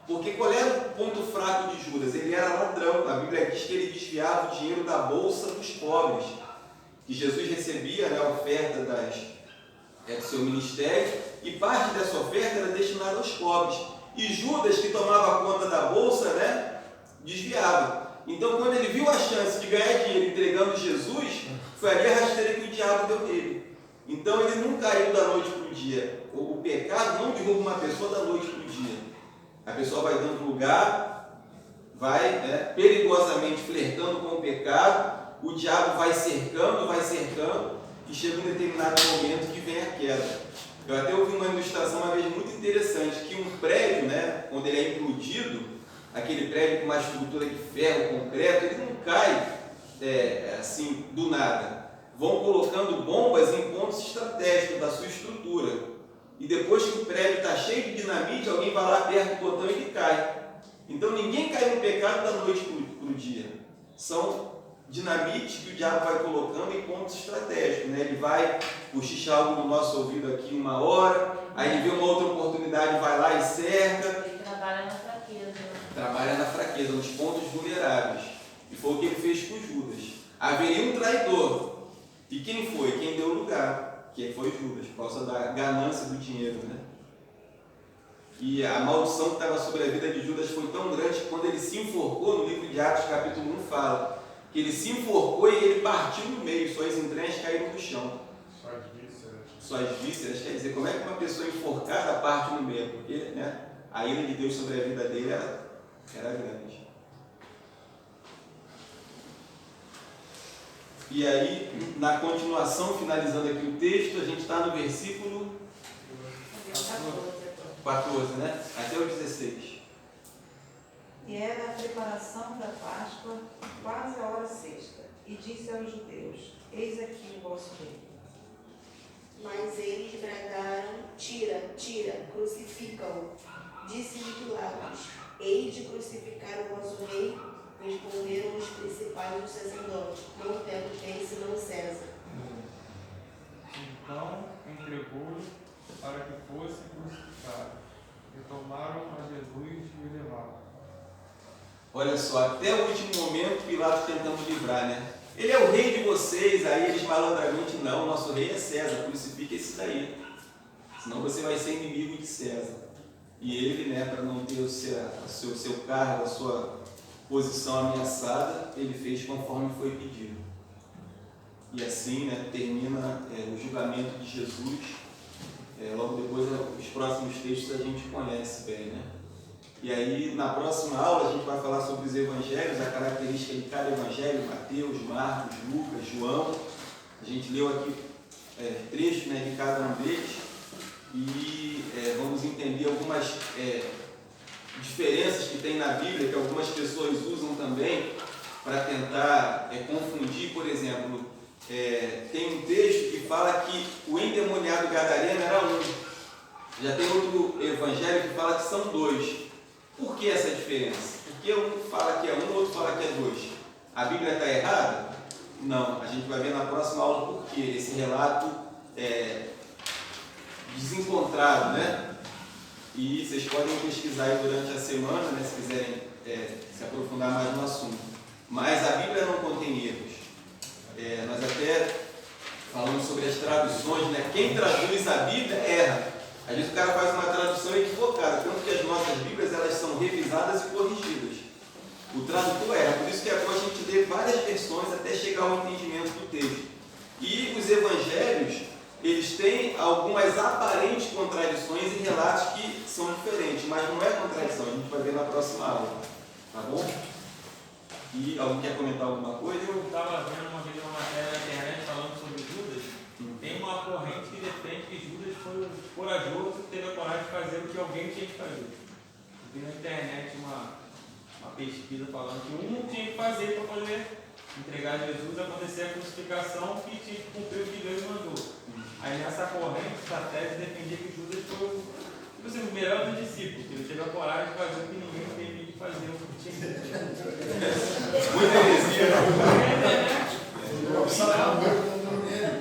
Porque qual era o ponto fraco de Judas? Ele era ladrão. A Bíblia diz que ele desviava o dinheiro da bolsa dos pobres. Que Jesus recebia a oferta do seu ministério, e parte dessa oferta era destinada aos pobres. E Judas, que tomava conta da bolsa, desviava. Então, quando ele viu a chance de ganhar dinheiro entregando Jesus, foi ali a rasteira que o diabo deu nele. Então, ele não caiu da noite para o dia. O pecado não derruba uma pessoa da noite para o dia. A pessoa vai dando lugar, vai perigosamente flertando com o pecado, o diabo vai cercando, e chega um determinado momento que vem a queda. Eu até ouvi uma ilustração uma vez muito interessante, que um prédio, quando ele é implodido, aquele prédio com uma estrutura de ferro, concreto, ele não cai assim do nada. Vão colocando bombas em pontos estratégicos da sua estrutura. E depois que o prédio está cheio de dinamite, alguém vai lá, aperta o botão e ele cai. Então ninguém cai no pecado da noite para o dia. São dinamite que o diabo vai colocando em pontos estratégicos. Ele vai cochichar algo no nosso ouvido aqui 1 hora, aí ele vê uma outra oportunidade, vai lá e cerca. Ele trabalha na fraqueza. Trabalha na fraqueza, nos pontos vulneráveis. E foi o que ele fez com Judas. Haveria um traidor. E quem foi? Quem deu lugar? Quem foi Judas, por causa da ganância do dinheiro. E a maldição que estava sobre a vida de Judas foi tão grande que quando ele se enforcou, no livro de Atos, capítulo 1, fala que ele se enforcou e ele partiu no meio, suas entranhas caíram no chão. Suas vísceras, quer dizer, como é que uma pessoa enforcada parte no meio? Porque a ira de Deus sobre a vida dele era grande. E aí, na continuação, finalizando aqui o texto, a gente está no versículo 14, até o 16. E era a preparação da Páscoa, quase a hora sexta, e disse aos judeus: eis aqui o vosso rei. Mas eles bradaram: tira, tira, crucifica-o. Disse-lhe Pilatos: hei de crucificar o vosso rei? Responderam os principais dos sacerdotes: não temos rei senão César. Então entregou-o para que fosse crucificado. E tomaram a Jesus e o levaram. Olha só, até o último momento Pilatos tentando livrar, Ele é o rei de vocês, aí eles malandramente, não, nosso rei é César, crucifica esse daí. Senão você vai ser inimigo de César. E ele, né, para não ter o seu cargo, a sua posição ameaçada, ele fez conforme foi pedido. E assim, né, termina o julgamento de Jesus. Logo depois, os próximos textos a gente conhece bem, né? E aí, na próxima aula, a gente vai falar sobre os evangelhos, a característica de cada evangelho: Mateus, Marcos, Lucas, João. A gente leu aqui trechos, né, de cada um deles e vamos entender algumas diferenças que tem na Bíblia, que algumas pessoas usam também para tentar confundir. Por exemplo, tem um texto que fala que o endemoniado gadareno era um. Já tem outro evangelho que fala que são dois. Por que essa diferença? Porque um fala que é um, o outro fala que é dois. A Bíblia está errada? Não. A gente vai ver na próxima aula por que esse relato é desencontrado, né? E vocês podem pesquisar aí durante a semana, né, se quiserem se aprofundar mais no assunto. Mas a Bíblia não contém erros. Nós até falamos sobre as traduções, né? Quem traduz a Bíblia erra. Às vezes o cara faz uma tradução equivocada, tanto que as nossas Bíblias elas são revisadas e corrigidas. O tradutor erra, por isso que é bom a gente ler várias versões até chegar ao entendimento do texto. E os evangelhos, eles têm algumas aparentes contradições e relatos que são diferentes, mas não é contradição, a gente vai ver na próxima aula. Tá bom? E alguém quer comentar alguma coisa? Eu estava vendo uma vez uma matéria na internet falando sobre Judas. Tem uma corrente que defende que Judas foi um corajoso que teve a coragem de fazer o que alguém tinha que fazer. Eu vi na internet uma pesquisa falando que um tinha que fazer para poder entregar Jesus, acontecer a crucificação, que tinha que cumprir o que Deus mandou. Aí nessa corrente, essa tese defendia que Judas foi o melhor dos discípulos, que ele teve a coragem de fazer o que ninguém teve que fazer, o que tinha que fazer. Muita heresia.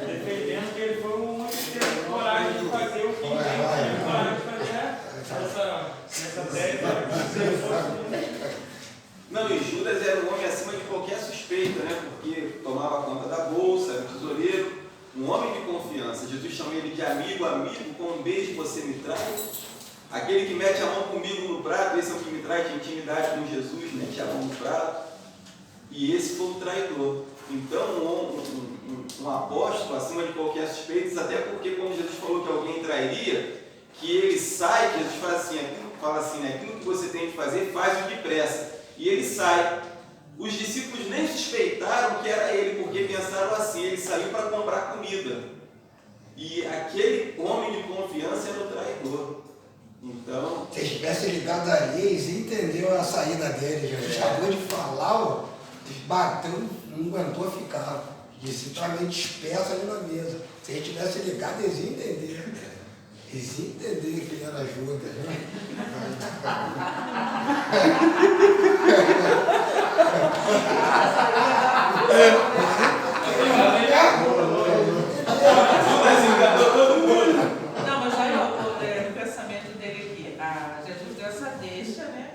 Defendendo que ele foi o único que teve coragem de fazer o que ninguém teve coragem de fazer. Essa tese. Não, e Judas era um homem acima de qualquer suspeita, né? Porque tomava conta da bolsa, era um tesoureiro, um homem de confiança. Jesus chama ele de amigo, com um beijo você me traz. Aquele que mete a mão comigo no prato, esse é o que me traz de intimidade com Jesus, mete a mão no prato. E esse foi o traidor. Então, um apóstolo acima de qualquer suspeita, até porque quando Jesus falou que alguém trairia, que ele sai, que Jesus fala assim, né? Aquilo que você tem que fazer, faz o depressa. E ele sai. Os discípulos nem suspeitaram que era ele, porque pensaram assim, ele saiu para comprar comida. E aquele homem de confiança era o traidor. Então... Se tivesse ligado ali, eles entenderam a saída dele. Jesus acabou de falar, bateu, não aguentou ficar. Disse, está meio disperso ali na mesa. Se ele tivesse ligado, eles iam entender. Eles iam entender que ele era Judas, né? Não, mas aí no pensamento dele aqui, Jesus deu essa deixa, né?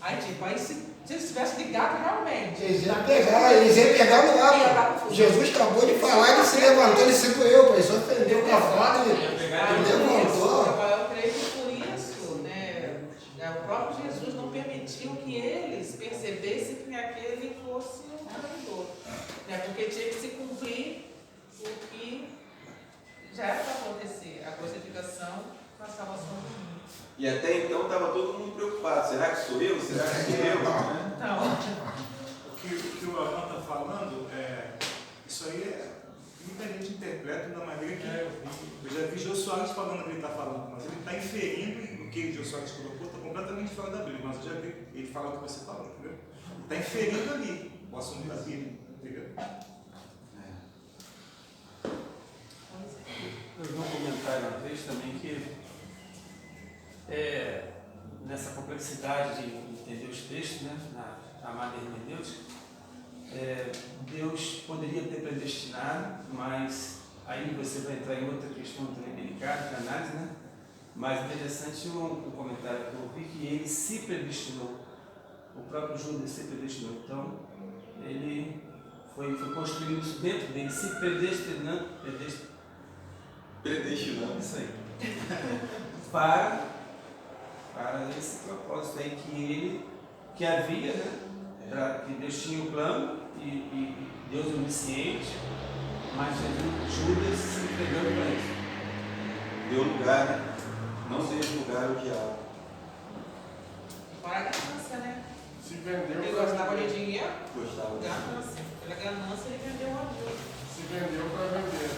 Aí se eles tivessem ligado realmente. Eles iam pegar no ato. Jesus acabou de falar, ele se levantou, ele se doeu, ele se ofendeu com a fala, ele levantou. Eu creio que por isso, né, o próprio Jesus não permitiu que eles percebessem que aquele fosse um traidor, né, porque tinha que se cumprir o que já era para acontecer, a crucificação com a salvação do mundo. E até então estava todo mundo preocupado. Será que sou eu? Será que sou eu? Né? O que o Alan está falando, isso aí muita gente interpreta da maneira que eu já vi Jô Soares falando o que ele está falando, mas ele está inferindo e o que o Jô Soares colocou está completamente fora da Bíblia, mas eu já vi ele falar o que você falou, entendeu? Está inferindo ali o assunto da Bíblia, entendeu? Eu vi um comentário uma vez também que nessa complexidade de entender os textos, né, na amada hermenêutica, Deus poderia ter predestinado, mas aí você vai entrar em outra questão também delicada de análise, né? Mas interessante um comentário que eu ouvi, que ele se predestinou, o próprio Judas se predestinou, então ele foi construindo isso dentro dele, se predestinando, predestinando, isso aí. para esse propósito aí que havia, né? Que Deus tinha o plano e Deus onisciente, mas Judas se entregando para isso. Deu lugar, né? Não deixe lugar ao diabo. Para a ganância, né? Se vendeu. Ele gostava de dinheiro? Gostava de dinheiro. Ganância. Pela ganância ele vendeu a Deus. Se vendeu para vender.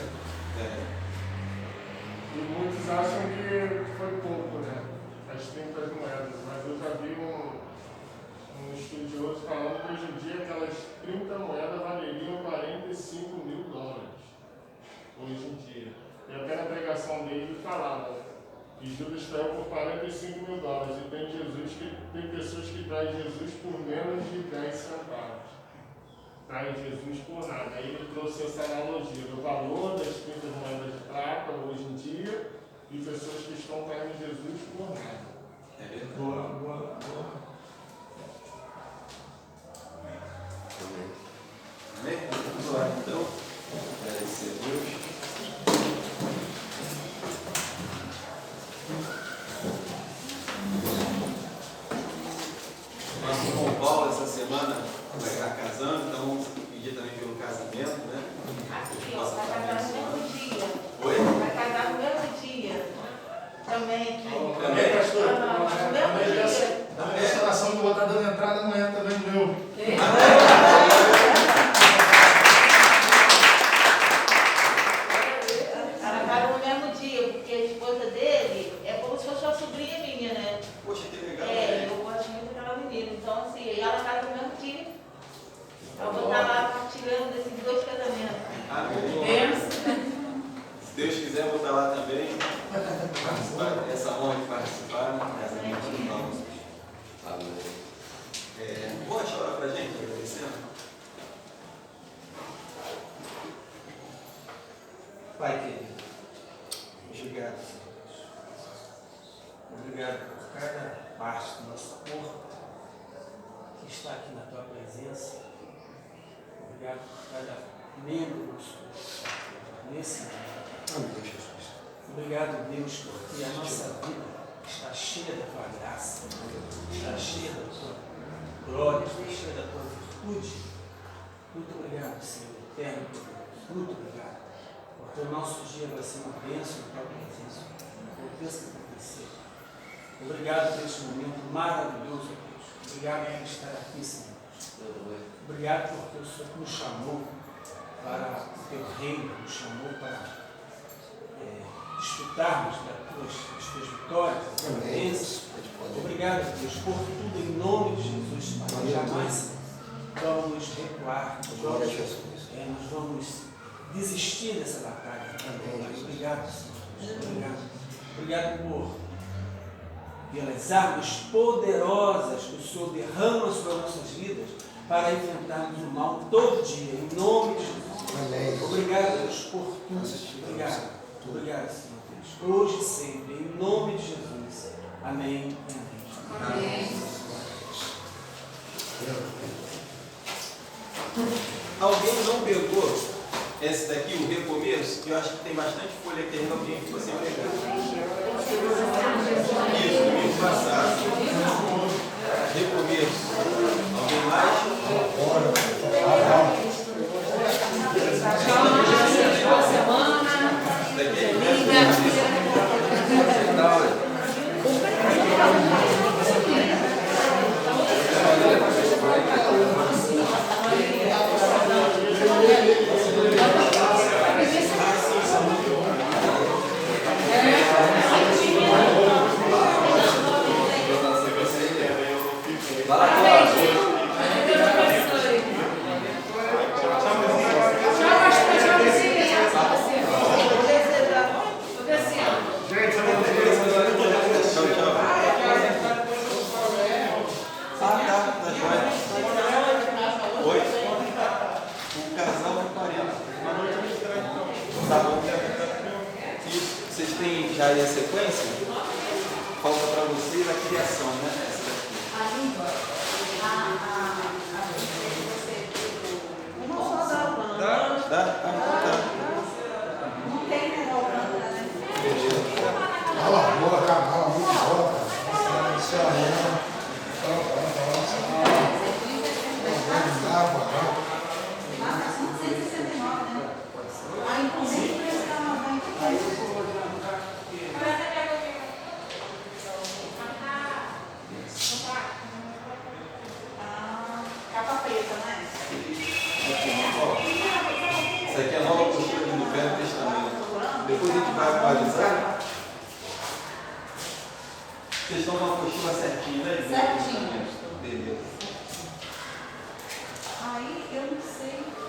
É. E muitos acham que foi pouco, né? As 30 moedas. Mas eu já vi um estudioso falando que hoje em dia aquelas 30 moedas valeriam $45 mil. Hoje em dia. E até na pregação dele falava que Judas traiu por $45 mil. E tem pessoas que traem Jesus por menos de 10 centavos. Traem Jesus por nada. Aí ele trouxe essa analogia do valor das 30 moedas de prata hoje em dia e pessoas que estão traindo Jesus por nada. É verdade. Boa. Amém? Vamos lá então. Agradecer a Deus. Nosso irmão Paulo essa semana vai estar casando, então vamos pedir também pelo casamento, né? Aqui, ó, vai casar no mesmo dia. Oi? Vai casar no mesmo dia. Também aqui. Também, pastor? No mesmo dia. A restauração que eu vou estar dando entrada amanhã também no meu. Ela casou no mesmo dia, porque a esposa dele é como se fosse uma sobrinha minha, né? Poxa, que legal. Eu gosto muito daquela menina. Então, assim, ela casa no mesmo dia. Eu vou estar lá partilhando desses 2 casamentos. Amém. Se Deus quiser, vou estar lá também. Participar dessa honra de participar do casamento do Paulo. Amém. Pode orar para a gente, agradecendo? Pai querido, obrigado, Senhor. Obrigado por cada parte do nosso corpo que está aqui na tua presença. Obrigado por cada membro do nosso corpo nesse momento. Amém, Jesus. Obrigado, Deus, porque a nossa vida está cheia da tua graça, está cheia da tua glória, está cheia da tua virtude. Muito obrigado, Senhor eterno. Muito obrigado. Porque o nosso dia vai ser uma bênção na tua presença. Aconteça o que acontecer. Obrigado por este momento maravilhoso, Deus. Obrigado por estar aqui, Senhor. Obrigado porque o Senhor nos chamou para o teu reino, nos chamou para desfrutarmos das tuas vitórias, das tuas bênçãos. Obrigado, Deus, por tudo em nome de Jesus, Pai. Jamais vamos recuar, nós vamos desistir dessa batalha. Obrigado, Senhor. Obrigado pelas armas poderosas que o Senhor derrama sobre as nossas vidas para enfrentarmos o mal todo dia, em nome de Jesus. Obrigado, Deus, por tudo. Obrigado, Senhor Deus. Hoje e sempre, em nome de Jesus. Amém e amém. Alguém não pegou esse daqui, o recomeço? Eu acho que tem bastante folha aqui, alguém ficou sem pegar. Isso, domingo passado. Recomeço. Alguém mais? Boa semana. Já aí a sequência, falta para vocês a criação, né? Essa daqui. Olha lá, boa, cara. Isso aqui é a nova apostila do Velho Testamento. Depois a gente vai atualizar. Vocês estão com a apostila certinha, né? Certinho. Beleza. Aí eu não sei.